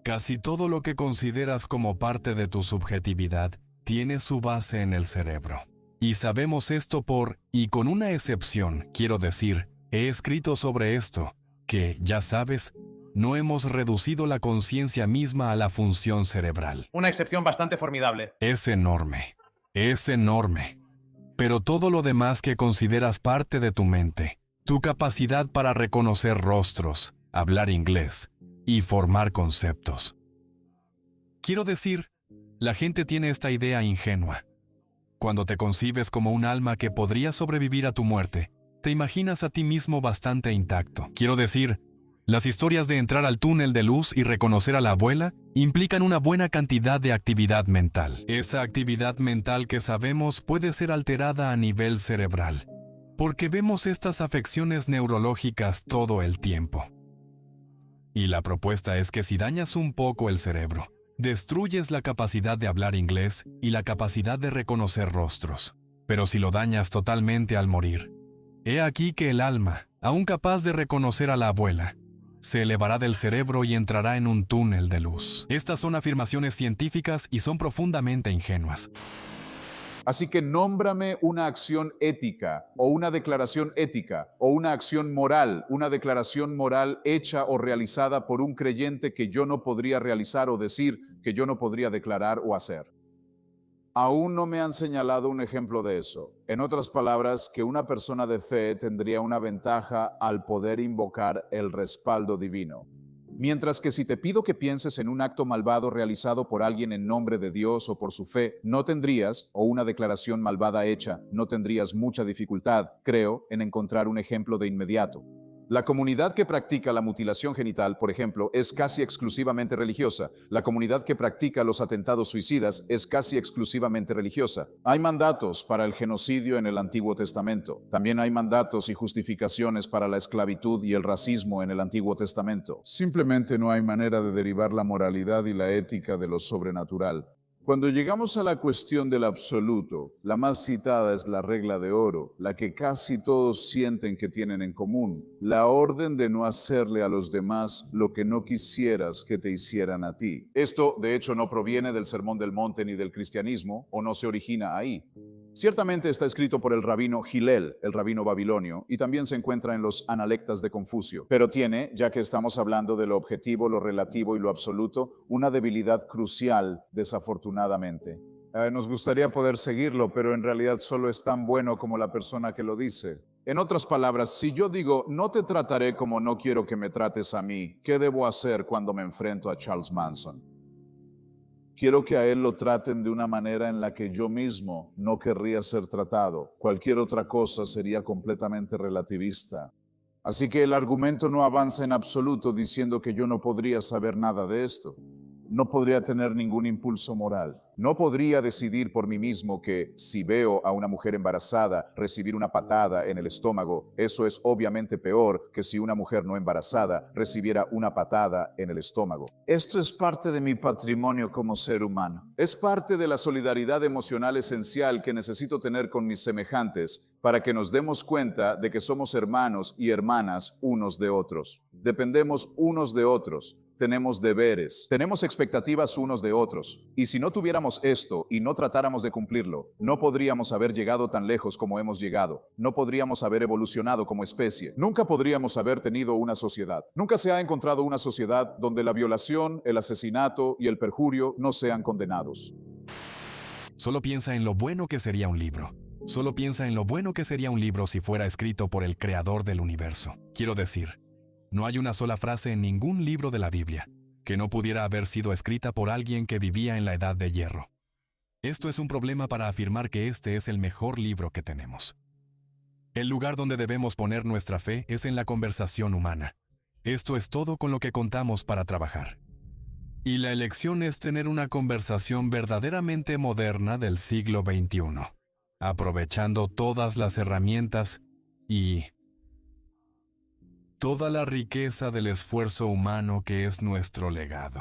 Casi todo lo que consideras como parte de tu subjetividad tiene su base en el cerebro. Y sabemos esto y con una excepción, quiero decir, he escrito sobre esto, que, ya sabes, no hemos reducido la conciencia misma a la función cerebral. Una excepción bastante formidable. Es enorme. Es enorme. Pero todo lo demás que consideras parte de tu mente, tu capacidad para reconocer rostros, hablar inglés y formar conceptos. Quiero decir, la gente tiene esta idea ingenua. Cuando te concibes como un alma que podría sobrevivir a tu muerte, te imaginas a ti mismo bastante intacto. Quiero decir, las historias de entrar al túnel de luz y reconocer a la abuela implican una buena cantidad de actividad mental. Esa actividad mental que sabemos puede ser alterada a nivel cerebral, porque vemos estas afecciones neurológicas todo el tiempo. Y la propuesta es que si dañas un poco el cerebro, destruyes la capacidad de hablar inglés y la capacidad de reconocer rostros. Pero si lo dañas totalmente al morir, he aquí que el alma, aún capaz de reconocer a la abuela, se elevará del cerebro y entrará en un túnel de luz. Estas son afirmaciones científicas y son profundamente ingenuas. Así que nómbrame una acción ética o una declaración ética o una acción moral, una declaración moral hecha o realizada por un creyente que yo no podría realizar o decir que yo no podría declarar o hacer. Aún no me han señalado un ejemplo de eso. En otras palabras, que una persona de fe tendría una ventaja al poder invocar el respaldo divino. Mientras que si te pido que pienses en un acto malvado realizado por alguien en nombre de Dios o por su fe, no tendrías, o una declaración malvada hecha, no tendrías mucha dificultad, creo, en encontrar un ejemplo de inmediato. La comunidad que practica la mutilación genital, por ejemplo, es casi exclusivamente religiosa. La comunidad que practica los atentados suicidas es casi exclusivamente religiosa. Hay mandatos para el genocidio en el Antiguo Testamento. También hay mandatos y justificaciones para la esclavitud y el racismo en el Antiguo Testamento. Simplemente no hay manera de derivar la moralidad y la ética de lo sobrenatural. Cuando llegamos a la cuestión del absoluto, la más citada es la regla de oro, la que casi todos sienten que tienen en común, la orden de no hacerle a los demás lo que no quisieras que te hicieran a ti. Esto, de hecho, no proviene del Sermón del Monte ni del cristianismo, o no se origina ahí. Ciertamente está escrito por el rabino Hillel, el rabino babilonio, y también se encuentra en los Analectas de Confucio. Pero tiene, ya que estamos hablando de lo objetivo, lo relativo y lo absoluto, una debilidad crucial, desafortunadamente. Nos gustaría poder seguirlo, pero en realidad solo es tan bueno como la persona que lo dice. En otras palabras, si yo digo, no te trataré como no quiero que me trates a mí, ¿qué debo hacer cuando me enfrento a Charles Manson? Quiero que a él lo traten de una manera en la que yo mismo no querría ser tratado. Cualquier otra cosa sería completamente relativista. Así que el argumento no avanza en absoluto diciendo que yo no podría saber nada de esto. No podría tener ningún impulso moral. No podría decidir por mí mismo que, si veo a una mujer embarazada recibir una patada en el estómago, eso es obviamente peor que si una mujer no embarazada recibiera una patada en el estómago. Esto es parte de mi patrimonio como ser humano. Es parte de la solidaridad emocional esencial que necesito tener con mis semejantes para que nos demos cuenta de que somos hermanos y hermanas unos de otros. Dependemos unos de otros. Tenemos deberes, tenemos expectativas unos de otros. Y si no tuviéramos esto y no tratáramos de cumplirlo, no podríamos haber llegado tan lejos como hemos llegado. No podríamos haber evolucionado como especie. Nunca podríamos haber tenido una sociedad. Nunca se ha encontrado una sociedad donde la violación, el asesinato y el perjurio no sean condenados. Solo piensa en lo bueno que sería un libro. Solo piensa en lo bueno que sería un libro si fuera escrito por el creador del universo. Quiero decir, no hay una sola frase en ningún libro de la Biblia que no pudiera haber sido escrita por alguien que vivía en la Edad de Hierro. Esto es un problema para afirmar que este es el mejor libro que tenemos. El lugar donde debemos poner nuestra fe es en la conversación humana. Esto es todo con lo que contamos para trabajar. Y la elección es tener una conversación verdaderamente moderna del siglo XXI, aprovechando todas las herramientas y toda la riqueza del esfuerzo humano que es nuestro legado.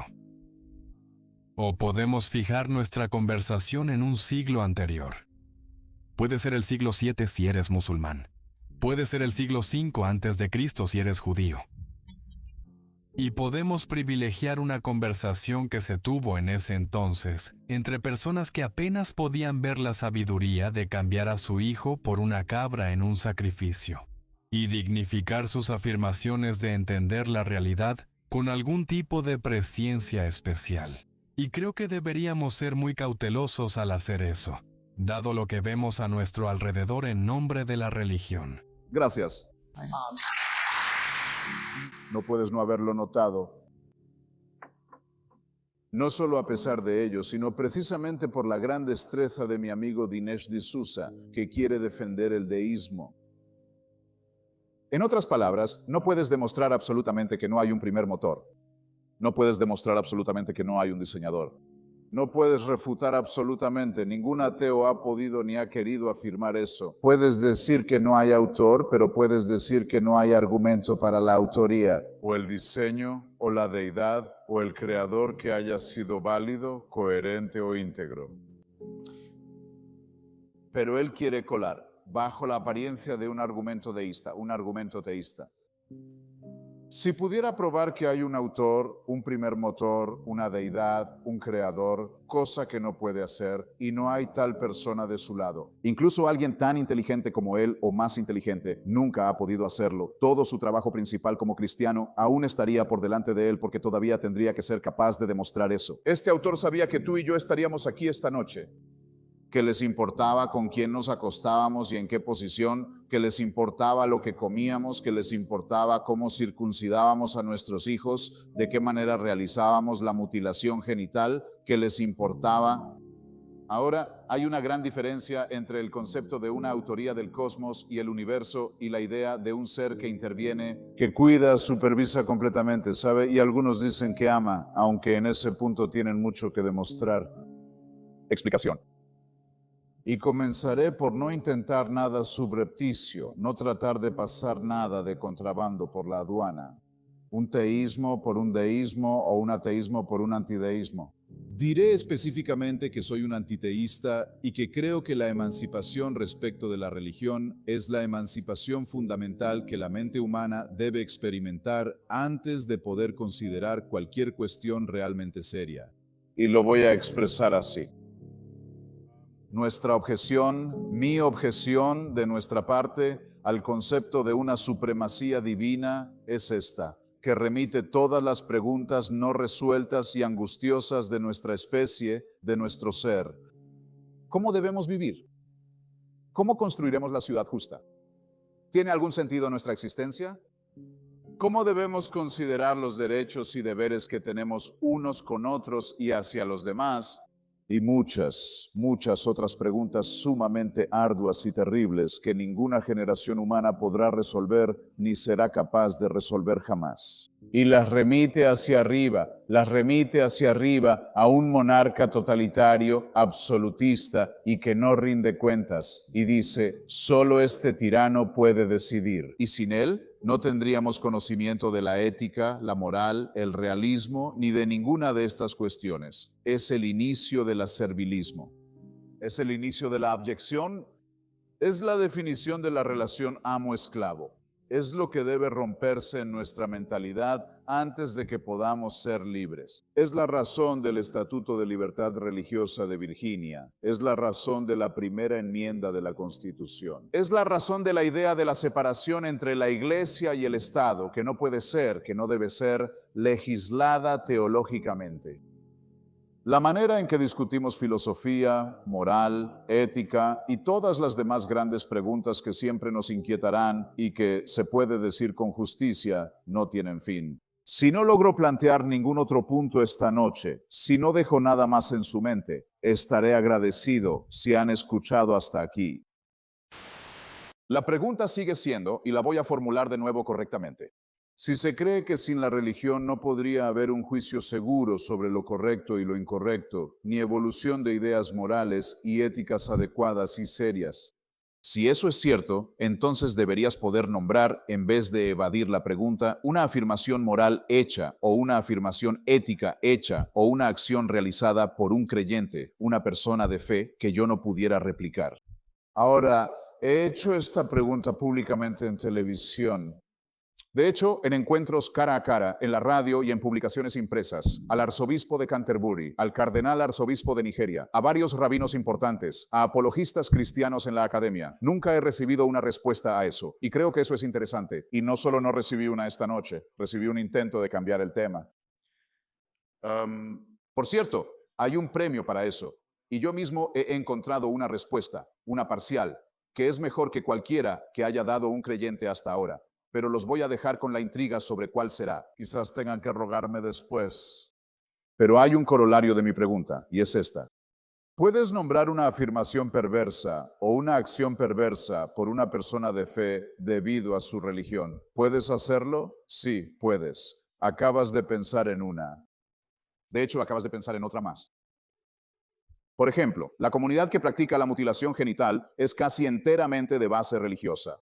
O podemos fijar nuestra conversación en un siglo anterior. Puede ser el siglo VII si eres musulmán. Puede ser el siglo V a.C. si eres judío. Y podemos privilegiar una conversación que se tuvo en ese entonces entre personas que apenas podían ver la sabiduría de cambiar a su hijo por una cabra en un sacrificio, y dignificar sus afirmaciones de entender la realidad con algún tipo de presciencia especial. Y creo que deberíamos ser muy cautelosos al hacer eso, dado lo que vemos a nuestro alrededor en nombre de la religión. Gracias. No puedes no haberlo notado. No solo a pesar de ello, sino precisamente por la gran destreza de mi amigo Dinesh D'Souza, que quiere defender el deísmo. En otras palabras, no puedes demostrar absolutamente que no hay un primer motor. No puedes demostrar absolutamente que no hay un diseñador. No puedes refutar absolutamente, ningún ateo ha podido ni ha querido afirmar eso. Puedes decir que no hay autor, pero puedes decir que no hay argumento para la autoría. O el diseño, o la deidad, o el creador que haya sido válido, coherente o íntegro. Pero él quiere colar, bajo la apariencia de un argumento deísta, un argumento teísta. Si pudiera probar que hay un autor, un primer motor, una deidad, un creador, cosa que no puede hacer, y no hay tal persona de su lado. Incluso alguien tan inteligente como él o más inteligente nunca ha podido hacerlo. Todo su trabajo principal como cristiano aún estaría por delante de él porque todavía tendría que ser capaz de demostrar eso. Este autor sabía que tú y yo estaríamos aquí esta noche. Que les importaba con quién nos acostábamos y en qué posición, que les importaba lo que comíamos, que les importaba cómo circuncidábamos a nuestros hijos, de qué manera realizábamos la mutilación genital, que les importaba. Ahora hay una gran diferencia entre el concepto de una autoría del cosmos y el universo y la idea de un ser que interviene, que cuida, supervisa completamente, ¿sabe? Y algunos dicen que ama, aunque en ese punto tienen mucho que demostrar. Explicación. Y comenzaré por no intentar nada subrepticio, no tratar de pasar nada de contrabando por la aduana. Un teísmo por un deísmo o un ateísmo por un antideísmo. Diré específicamente que soy un antiteísta y que creo que la emancipación respecto de la religión es la emancipación fundamental que la mente humana debe experimentar antes de poder considerar cualquier cuestión realmente seria. Y lo voy a expresar así. Nuestra objeción, mi objeción de nuestra parte al concepto de una supremacía divina es esta, que remite todas las preguntas no resueltas y angustiosas de nuestra especie, de nuestro ser. ¿Cómo debemos vivir? ¿Cómo construiremos la ciudad justa? ¿Tiene algún sentido nuestra existencia? ¿Cómo debemos considerar los derechos y deberes que tenemos unos con otros y hacia los demás? Y muchas otras preguntas sumamente arduas y terribles que ninguna generación humana podrá resolver ni será capaz de resolver jamás. Y las remite hacia arriba a un monarca totalitario, absolutista y que no rinde cuentas. Y dice, solo este tirano puede decidir. Y sin él, no tendríamos conocimiento de la ética, la moral, el realismo, ni de ninguna de estas cuestiones. Es el inicio del servilismo. Es el inicio de la abyección. Es la definición de la relación amo-esclavo. Es lo que debe romperse en nuestra mentalidad antes de que podamos ser libres. Es la razón del Estatuto de Libertad Religiosa de Virginia. Es la razón de la primera enmienda de la Constitución. Es la razón de la idea de la separación entre la Iglesia y el Estado, que no puede ser, que no debe ser legislada teológicamente. La manera en que discutimos filosofía, moral, ética y todas las demás grandes preguntas que siempre nos inquietarán y que, se puede decir con justicia, no tienen fin. Si no logro plantear ningún otro punto esta noche, si no dejo nada más en su mente, estaré agradecido si han escuchado hasta aquí. La pregunta sigue siendo, y la voy a formular de nuevo correctamente. Si se cree que sin la religión no podría haber un juicio seguro sobre lo correcto y lo incorrecto, ni evolución de ideas morales y éticas adecuadas y serias, si eso es cierto, entonces deberías poder nombrar, en vez de evadir la pregunta, una afirmación moral hecha o una afirmación ética hecha o una acción realizada por un creyente, una persona de fe que yo no pudiera replicar. Ahora, he hecho esta pregunta públicamente en televisión. De hecho, en encuentros cara a cara, en la radio y en publicaciones impresas, al arzobispo de Canterbury, al cardenal arzobispo de Nigeria, a varios rabinos importantes, a apologistas cristianos en la academia, nunca he recibido una respuesta a eso. Y creo que eso es interesante. Y no solo no recibí una esta noche, recibí un intento de cambiar el tema. Por cierto, hay un premio para eso. Y yo mismo he encontrado una respuesta, una parcial, que es mejor que cualquiera que haya dado un creyente hasta ahora. Pero los voy a dejar con la intriga sobre cuál será. Quizás tengan que rogarme después. Pero hay un corolario de mi pregunta, y es esta. ¿Puedes nombrar una afirmación perversa o una acción perversa por una persona de fe debido a su religión? ¿Puedes hacerlo? Sí, puedes. Acabas de pensar en una. De hecho, acabas de pensar en otra más. Por ejemplo, la comunidad que practica la mutilación genital es casi enteramente de base religiosa.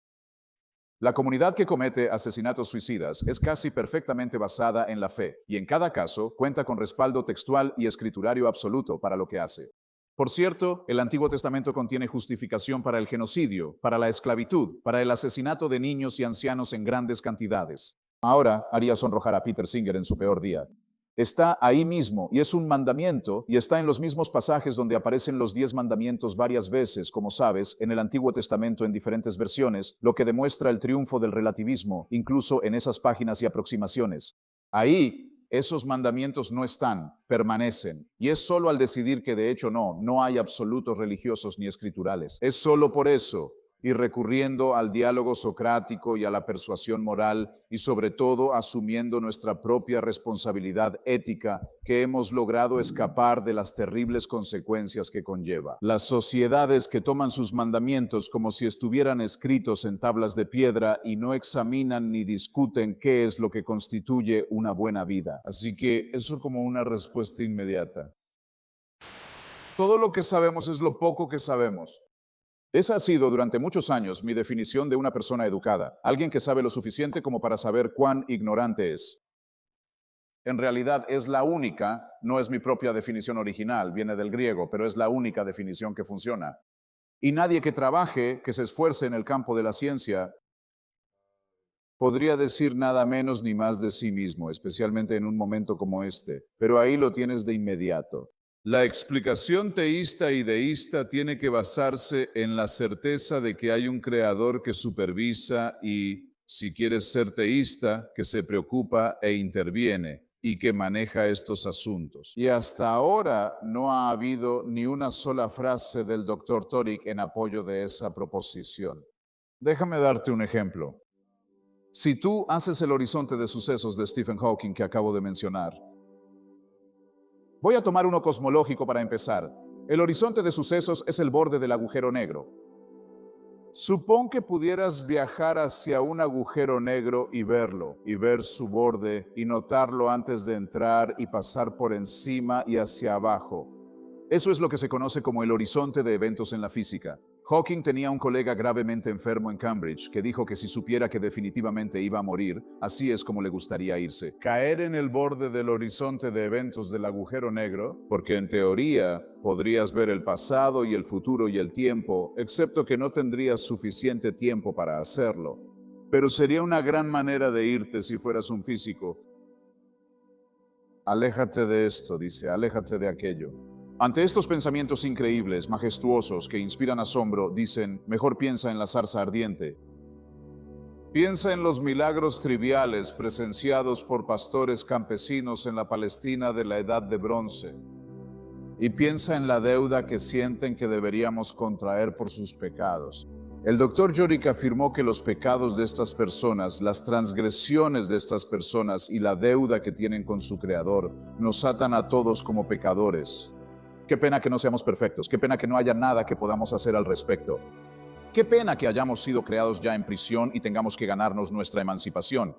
La comunidad que comete asesinatos suicidas es casi perfectamente basada en la fe y en cada caso cuenta con respaldo textual y escriturario absoluto para lo que hace. Por cierto, el Antiguo Testamento contiene justificación para el genocidio, para la esclavitud, para el asesinato de niños y ancianos en grandes cantidades. Ahora haría sonrojar a Peter Singer en su peor día. Está ahí mismo y es un mandamiento y está en los mismos pasajes donde aparecen los 10 mandamientos varias veces, como sabes, en el Antiguo Testamento en diferentes versiones, lo que demuestra el triunfo del relativismo, incluso en esas páginas y aproximaciones. Ahí, esos mandamientos no están, permanecen. Y es solo al decidir que de hecho no hay absolutos religiosos ni escriturales. Es solo por eso, y recurriendo al diálogo socrático y a la persuasión moral, y sobre todo asumiendo nuestra propia responsabilidad ética, que hemos logrado escapar de las terribles consecuencias que conlleva. Las sociedades que toman sus mandamientos como si estuvieran escritos en tablas de piedra y no examinan ni discuten qué es lo que constituye una buena vida. Así que eso como una respuesta inmediata. Todo lo que sabemos es lo poco que sabemos. Esa ha sido durante muchos años mi definición de una persona educada, alguien que sabe lo suficiente como para saber cuán ignorante es. En realidad es la única, no es mi propia definición original, viene del griego, pero es la única definición que funciona. Y nadie que trabaje, que se esfuerce en el campo de la ciencia, podría decir nada menos ni más de sí mismo, especialmente en un momento como este, pero ahí lo tienes de inmediato. La explicación teísta y deísta tiene que basarse en la certeza de que hay un creador que supervisa y, si quieres ser teísta, que se preocupa e interviene y que maneja estos asuntos. Y hasta ahora no ha habido ni una sola frase del Dr. Torek en apoyo de esa proposición. Déjame darte un ejemplo. Si tú haces el horizonte de sucesos de Stephen Hawking que acabo de mencionar, voy a tomar uno cosmológico para empezar. El horizonte de sucesos es el borde del agujero negro. Supón que pudieras viajar hacia un agujero negro y verlo, y ver su borde, y notarlo antes de entrar y pasar por encima y hacia abajo. Eso es lo que se conoce como el horizonte de eventos en la física. Hawking tenía un colega gravemente enfermo en Cambridge que dijo que si supiera que definitivamente iba a morir, así es como le gustaría irse. Caer en el borde del horizonte de eventos del agujero negro, porque en teoría podrías ver el pasado y el futuro y el tiempo, excepto que no tendrías suficiente tiempo para hacerlo. Pero sería una gran manera de irte si fueras un físico. Aléjate de esto, dice, aléjate de aquello. Ante estos pensamientos increíbles, majestuosos, que inspiran asombro, dicen, mejor piensa en la zarza ardiente. Piensa en los milagros triviales presenciados por pastores campesinos en la Palestina de la Edad de Bronce. Y piensa en la deuda que sienten que deberíamos contraer por sus pecados. El Dr. Torek afirmó que los pecados de estas personas, las transgresiones de estas personas y la deuda que tienen con su Creador nos atan a todos como pecadores. Qué pena que no seamos perfectos, qué pena que no haya nada que podamos hacer al respecto. Qué pena que hayamos sido creados ya en prisión y tengamos que ganarnos nuestra emancipación.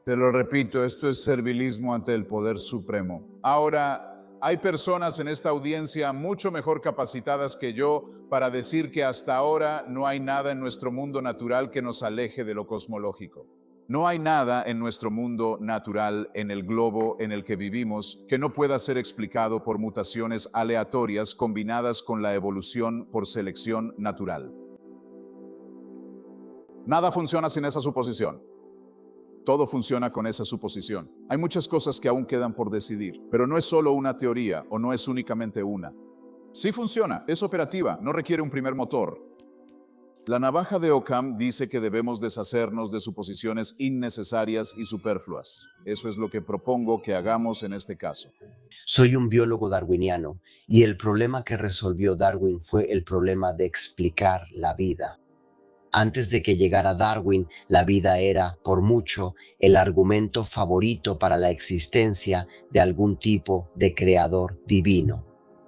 Te lo repito, esto es servilismo ante el poder supremo. Ahora, hay personas en esta audiencia mucho mejor capacitadas que yo para decir que hasta ahora no hay nada en nuestro mundo natural que nos aleje de lo cosmológico. No hay nada en nuestro mundo natural, en el globo en el que vivimos, que no pueda ser explicado por mutaciones aleatorias combinadas con la evolución por selección natural. Nada funciona sin esa suposición. todo funciona con esa suposición. Hay muchas cosas que aún quedan por decidir, pero no es solo una teoría o no es únicamente una. Sí funciona, es operativa, no requiere un primer motor. La navaja de Occam dice que debemos deshacernos de suposiciones innecesarias y superfluas. Eso es lo que propongo que hagamos en este caso. Soy un biólogo darwiniano y el problema que resolvió Darwin fue el problema de explicar la vida. Antes de que llegara Darwin, la vida era, por mucho, el argumento favorito para la existencia de algún tipo de creador divino.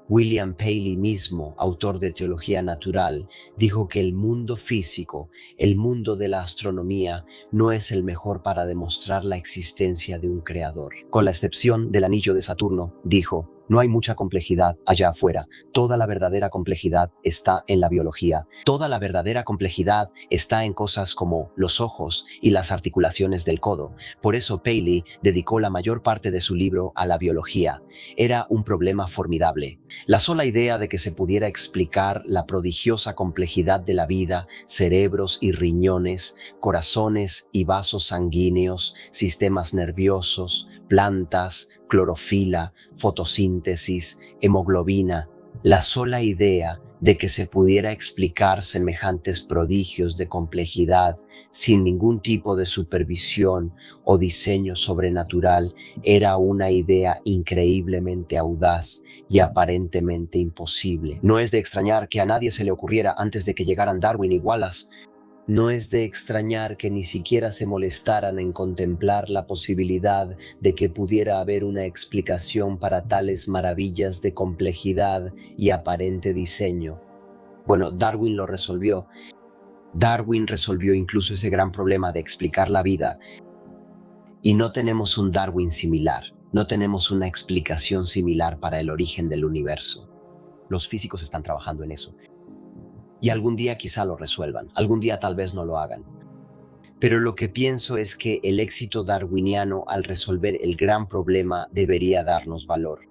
William Paley mismo, autor de Teología Natural, dijo que el mundo físico, el mundo de la astronomía, no es el mejor para demostrar la existencia de un creador. Con la excepción del anillo de Saturno, dijo, no hay mucha complejidad allá afuera. Toda la verdadera complejidad está en la biología. Toda la verdadera complejidad está en cosas como los ojos y las articulaciones del codo. Por eso Paley dedicó la mayor parte de su libro a la biología. Era un problema formidable. La sola idea de que se pudiera explicar la prodigiosa complejidad de la vida, cerebros y riñones, corazones y vasos sanguíneos, sistemas nerviosos, plantas, clorofila, fotosíntesis, hemoglobina, la sola idea de que se pudiera explicar semejantes prodigios de complejidad sin ningún tipo de supervisión o diseño sobrenatural era una idea increíblemente audaz y aparentemente imposible. No es de extrañar que a nadie se le ocurriera antes de que llegaran Darwin y Wallace. No es de extrañar que ni siquiera se molestaran en contemplar la posibilidad de que pudiera haber una explicación para tales maravillas de complejidad y aparente diseño. Bueno, Darwin lo resolvió. Darwin resolvió incluso ese gran problema de explicar la vida. Y no tenemos un Darwin similar, no tenemos una explicación similar para el origen del universo. Los físicos están trabajando en eso. Y algún día quizá lo resuelvan, algún día tal vez no lo hagan. Pero lo que pienso es que el éxito darwiniano al resolver el gran problema debería darnos valor.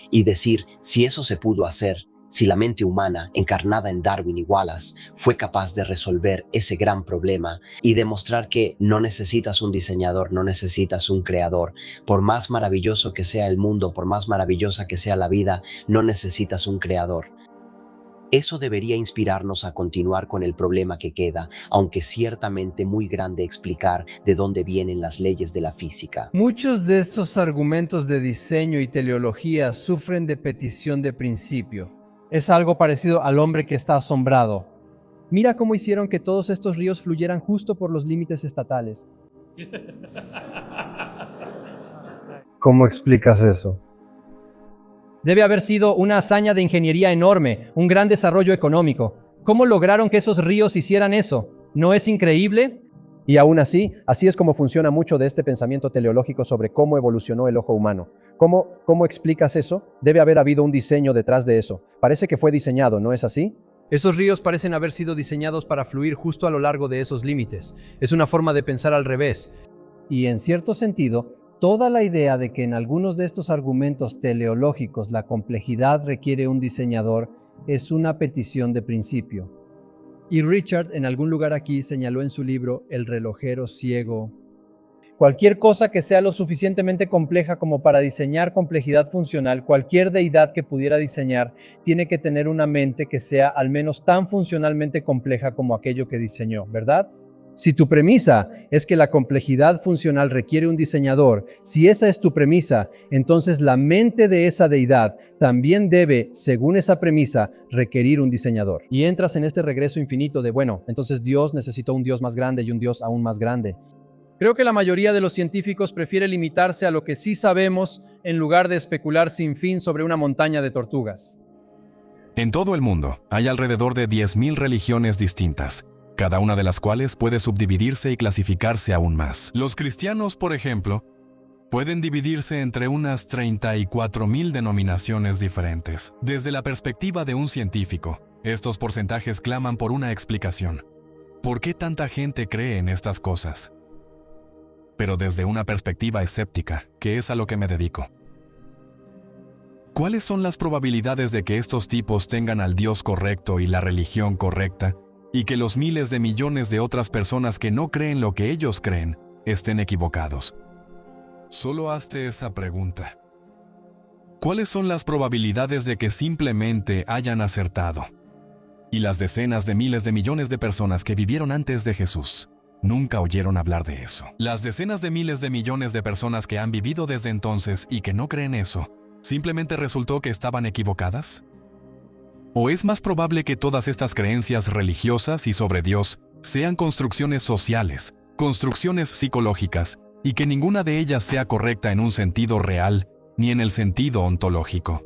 Y decir, si eso se pudo hacer, si la mente humana, encarnada en Darwin y Wallace, fue capaz de resolver ese gran problema y demostrar que no necesitas un diseñador, no necesitas un creador. Por más maravilloso que sea el mundo, por más maravillosa que sea la vida, no necesitas un creador. Eso debería inspirarnos a continuar con el problema que queda, aunque ciertamente muy grande explicar de dónde vienen las leyes de la física. Muchos de estos argumentos de diseño y teleología sufren de petición de principio. Es algo parecido al hombre que está asombrado. Mira cómo hicieron que todos estos ríos fluyeran justo por los límites estatales. ¿Cómo explicas eso? Debe haber sido una hazaña de ingeniería enorme, un gran desarrollo económico. ¿Cómo lograron que esos ríos hicieran eso? ¿No es increíble? Y aún así, así es como funciona mucho de este pensamiento teleológico sobre cómo evolucionó el ojo humano. ¿Cómo explicas eso? Debe haber habido un diseño detrás de eso. Parece que fue diseñado, ¿no es así? Esos ríos parecen haber sido diseñados para fluir justo a lo largo de esos límites. Es una forma de pensar al revés. Y en cierto sentido, toda la idea de que en algunos de estos argumentos teleológicos la complejidad requiere un diseñador es una petición de principio. Y Richard, en algún lugar aquí, señaló en su libro El relojero ciego. Cualquier cosa que sea lo suficientemente compleja como para diseñar complejidad funcional, cualquier deidad que pudiera diseñar, tiene que tener una mente que sea al menos tan funcionalmente compleja como aquello que diseñó, ¿verdad? Si tu premisa es que la complejidad funcional requiere un diseñador, si esa es tu premisa, entonces la mente de esa deidad también debe, según esa premisa, requerir un diseñador. Y entras en este regreso infinito de, bueno, entonces Dios necesitó un Dios más grande y un Dios aún más grande. Creo que la mayoría de los científicos prefiere limitarse a lo que sí sabemos en lugar de especular sin fin sobre una montaña de tortugas. En todo el mundo hay alrededor de 10.000 religiones distintas, cada una de las cuales puede subdividirse y clasificarse aún más. Los cristianos, por ejemplo, pueden dividirse entre unas 34.000 denominaciones diferentes. Desde la perspectiva de un científico, estos porcentajes claman por una explicación. ¿Por qué tanta gente cree en estas cosas? Pero desde una perspectiva escéptica, que es a lo que me dedico. ¿Cuáles son las probabilidades de que estos tipos tengan al Dios correcto y la religión correcta, y que los miles de millones de otras personas que no creen lo que ellos creen estén equivocados. Solo hazte esa pregunta. ¿Cuáles son las probabilidades de que simplemente hayan acertado? Y las decenas de miles de millones de personas que vivieron antes de Jesús nunca oyeron hablar de eso. Las decenas de miles de millones de personas que han vivido desde entonces y que no creen eso, ¿simplemente resultó que estaban equivocadas? ¿O es más probable que todas estas creencias religiosas y sobre Dios sean construcciones sociales, construcciones psicológicas, y que ninguna de ellas sea correcta en un sentido real ni en el sentido ontológico?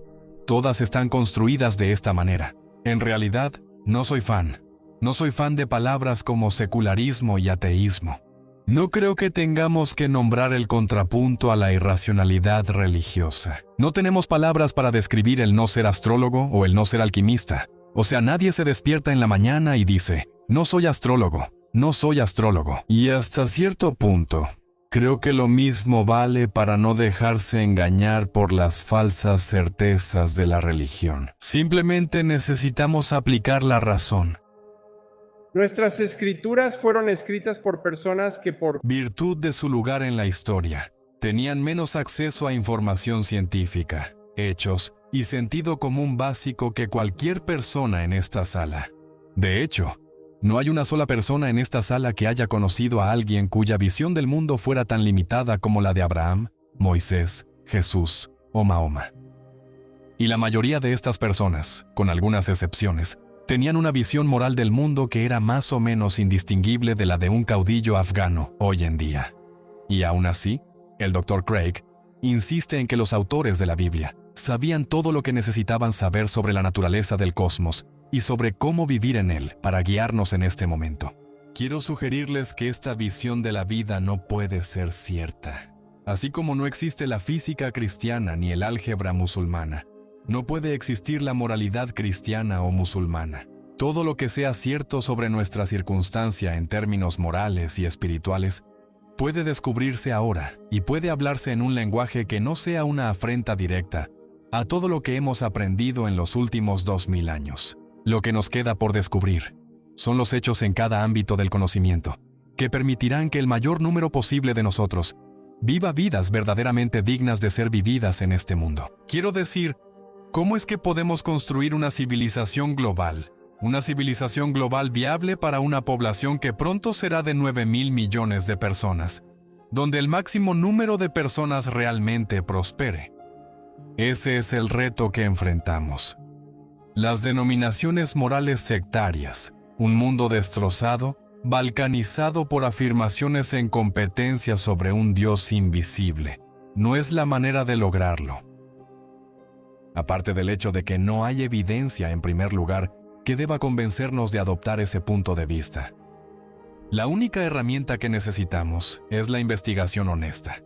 Todas están construidas de esta manera. En realidad, no soy fan. No soy fan de palabras como secularismo y ateísmo. No creo que tengamos que nombrar el contrapunto a la irracionalidad religiosa. No tenemos palabras para describir el no ser astrólogo o el no ser alquimista. O sea, nadie se despierta en la mañana y dice, no soy astrólogo, no soy astrólogo. Y hasta cierto punto, creo que lo mismo vale para no dejarse engañar por las falsas certezas de la religión. Simplemente necesitamos aplicar la razón. Nuestras escrituras fueron escritas por personas que por virtud de su lugar en la historia, tenían menos acceso a información científica, hechos y sentido común básico que cualquier persona en esta sala. De hecho, no hay una sola persona en esta sala que haya conocido a alguien cuya visión del mundo fuera tan limitada como la de Abraham, Moisés, Jesús o Mahoma. Y la mayoría de estas personas, con algunas excepciones, tenían una visión moral del mundo que era más o menos indistinguible de la de un caudillo afgano hoy en día. Y aún así, el Dr. Craig insiste en que los autores de la Biblia sabían todo lo que necesitaban saber sobre la naturaleza del cosmos y sobre cómo vivir en él para guiarnos en este momento. Quiero sugerirles que esta visión de la vida no puede ser cierta. Así como no existe la física cristiana ni el álgebra musulmana, no puede existir la moralidad cristiana o musulmana. Todo lo que sea cierto sobre nuestra circunstancia en términos morales y espirituales puede descubrirse ahora y puede hablarse en un lenguaje que no sea una afrenta directa a todo lo que hemos aprendido en los últimos 2000 años. Lo que nos queda por descubrir son los hechos en cada ámbito del conocimiento, que permitirán que el mayor número posible de nosotros viva vidas verdaderamente dignas de ser vividas en este mundo. Quiero decir, ¿cómo es que podemos construir una civilización global? Una civilización global viable para una población que pronto será de 9,000 millones de personas, donde el máximo número de personas realmente prospere. Ese es el reto que enfrentamos. Las denominaciones morales sectarias, un mundo destrozado, balcanizado por afirmaciones en competencia sobre un Dios invisible, no es la manera de lograrlo. Aparte del hecho de que no hay evidencia, en primer lugar, que deba convencernos de adoptar ese punto de vista. La única herramienta que necesitamos es la investigación honesta.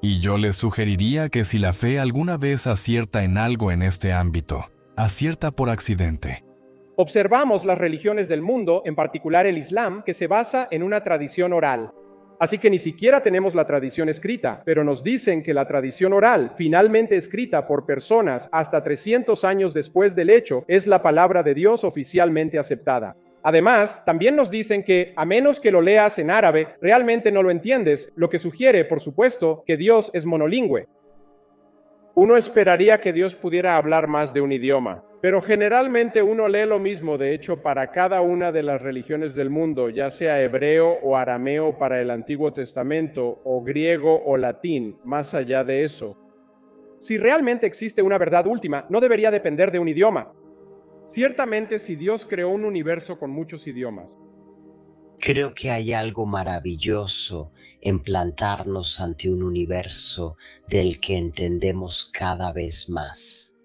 Y yo les sugeriría que si la fe alguna vez acierta en algo en este ámbito, acierta por accidente. observamos las religiones del mundo, en particular el Islam, que se basa en una tradición oral. Así que ni siquiera tenemos la tradición escrita, pero nos dicen que la tradición oral, finalmente escrita por personas hasta 300 años después del hecho, es la palabra de Dios oficialmente aceptada. Además, también nos dicen que, a menos que lo leas en árabe, realmente no lo entiendes, lo que sugiere, por supuesto, que Dios es monolingüe. Uno esperaría que Dios pudiera hablar más de un idioma, pero generalmente uno lee lo mismo, de hecho, para cada una de las religiones del mundo, ya sea hebreo o arameo para el Antiguo Testamento, o griego o latín, más allá de eso. Si realmente existe una verdad última, no debería depender de un idioma. Ciertamente, si Dios creó un universo con muchos idiomas. Creo que hay algo maravilloso en plantarnos ante un universo del que entendemos cada vez más.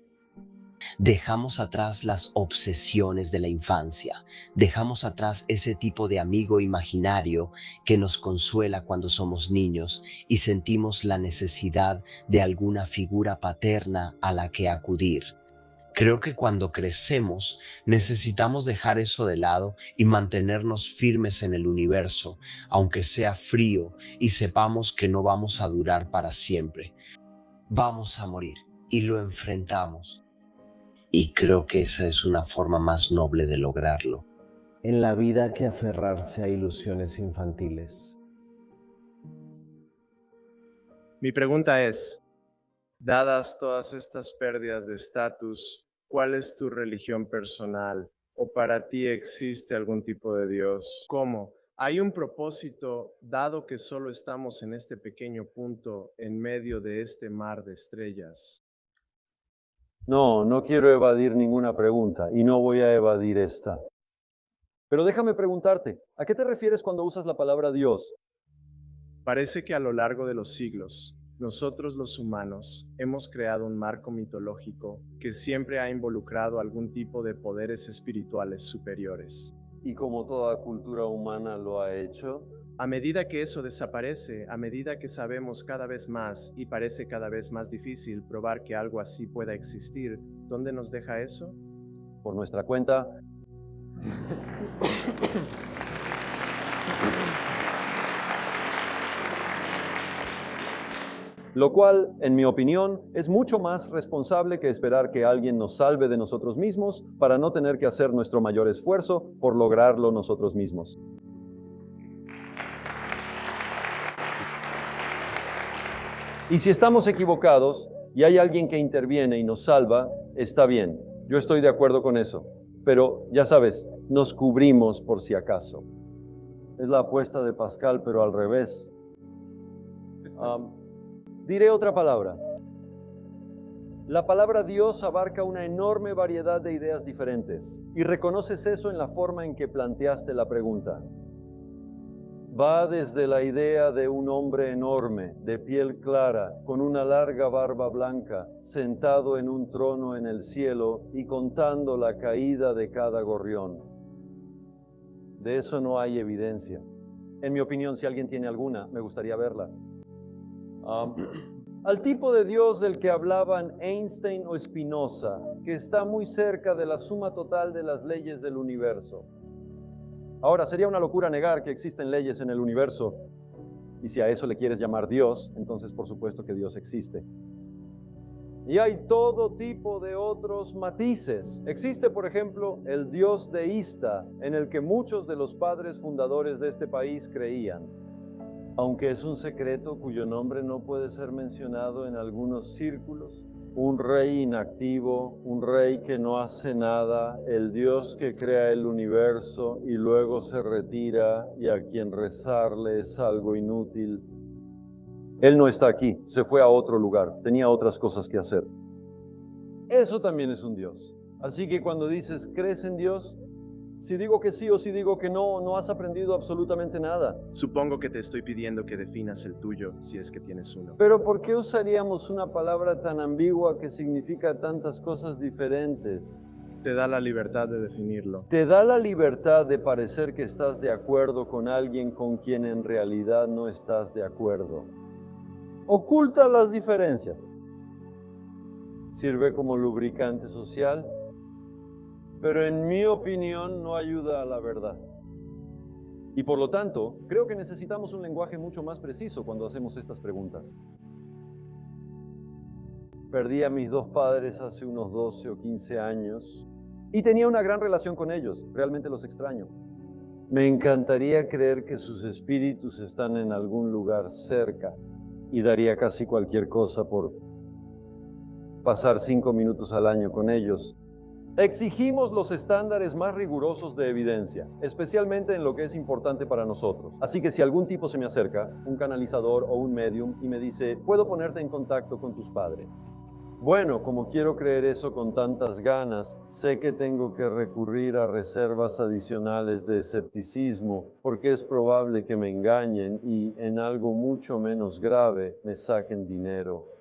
Dejamos atrás las obsesiones de la infancia, dejamos atrás ese tipo de amigo imaginario que nos consuela cuando somos niños y sentimos la necesidad de alguna figura paterna a la que acudir. Creo que cuando crecemos necesitamos dejar eso de lado y mantenernos firmes en el universo, aunque sea frío y sepamos que no vamos a durar para siempre. Vamos a morir y lo enfrentamos. Y creo que esa es una forma más noble de lograrlo. En la vida que aferrarse a ilusiones infantiles. Mi pregunta es, dadas todas estas pérdidas de estatus, ¿cuál es tu religión personal? ¿O para ti existe algún tipo de Dios? ¿Cómo? ¿Hay un propósito dado que solo estamos en este pequeño punto en medio de este mar de estrellas? No, no quiero evadir ninguna pregunta y no voy a evadir esta. Pero déjame preguntarte, ¿a qué te refieres cuando usas la palabra Dios? Parece que a lo largo de los siglos, nosotros los humanos hemos creado un marco mitológico que siempre ha involucrado algún tipo de poderes espirituales superiores. ¿Y como toda cultura humana lo ha hecho? A medida que eso desaparece, a medida que sabemos cada vez más y parece cada vez más difícil probar que algo así pueda existir, ¿dónde nos deja eso? Por nuestra cuenta. Lo cual, en mi opinión, es mucho más responsable que esperar que alguien nos salve de nosotros mismos para no tener que hacer nuestro mayor esfuerzo por lograrlo nosotros mismos. Y si estamos equivocados y hay alguien que interviene y nos salva, está bien. Yo estoy de acuerdo con eso. Pero, ya sabes, nos cubrimos por si acaso. Es la apuesta de Pascal, pero al revés. Diré otra palabra. La palabra Dios abarca una enorme variedad de ideas diferentes. Y reconoces eso en la forma en que planteaste la pregunta. Va desde la idea de un hombre enorme, de piel clara, con una larga barba blanca, sentado en un trono en el cielo y contando la caída de cada gorrión. De eso no hay evidencia. En mi opinión, si alguien tiene alguna, me gustaría verla. Al tipo de Dios del que hablaban Einstein o Spinoza, que está muy cerca de la suma total de las leyes del universo. Ahora, sería una locura negar que existen leyes en el universo, y si a eso le quieres llamar Dios, entonces por supuesto que Dios existe. Y hay todo tipo de otros matices. Existe, por ejemplo, el Dios deísta, en el que muchos de los padres fundadores de este país creían, aunque es un secreto cuyo nombre no puede ser mencionado en algunos círculos. Un rey inactivo, un rey que no hace nada, el Dios que crea el universo y luego se retira y a quien rezarle es algo inútil. Él no está aquí, se fue a otro lugar, tenía otras cosas que hacer. Eso también es un Dios. Así que cuando dices, ¿crees en Dios? Si digo que sí o si digo que no, no has aprendido absolutamente nada. Supongo que te estoy pidiendo que definas el tuyo, si es que tienes uno. Pero ¿por qué usaríamos una palabra tan ambigua que significa tantas cosas diferentes? Te da la libertad de definirlo. Te da la libertad de parecer que estás de acuerdo con alguien con quien en realidad no estás de acuerdo. Oculta las diferencias. Sirve como lubricante social, pero en mi opinión no ayuda a la verdad. Y por lo tanto, creo que necesitamos un lenguaje mucho más preciso cuando hacemos estas preguntas. Perdí a mis dos padres hace unos 12 o 15 años y tenía una gran relación con ellos, realmente los extraño. Me encantaría creer que sus espíritus están en algún lugar cerca y daría casi cualquier cosa por pasar 5 minutos al año con ellos. Exigimos los estándares más rigurosos de evidencia, especialmente en lo que es importante para nosotros. Así que si algún tipo se me acerca, un canalizador o un medium, y me dice, ¿puedo ponerte en contacto con tus padres? Bueno, como quiero creer eso con tantas ganas, sé que tengo que recurrir a reservas adicionales de escepticismo, porque es probable que me engañen y, en algo mucho menos grave, me saquen dinero.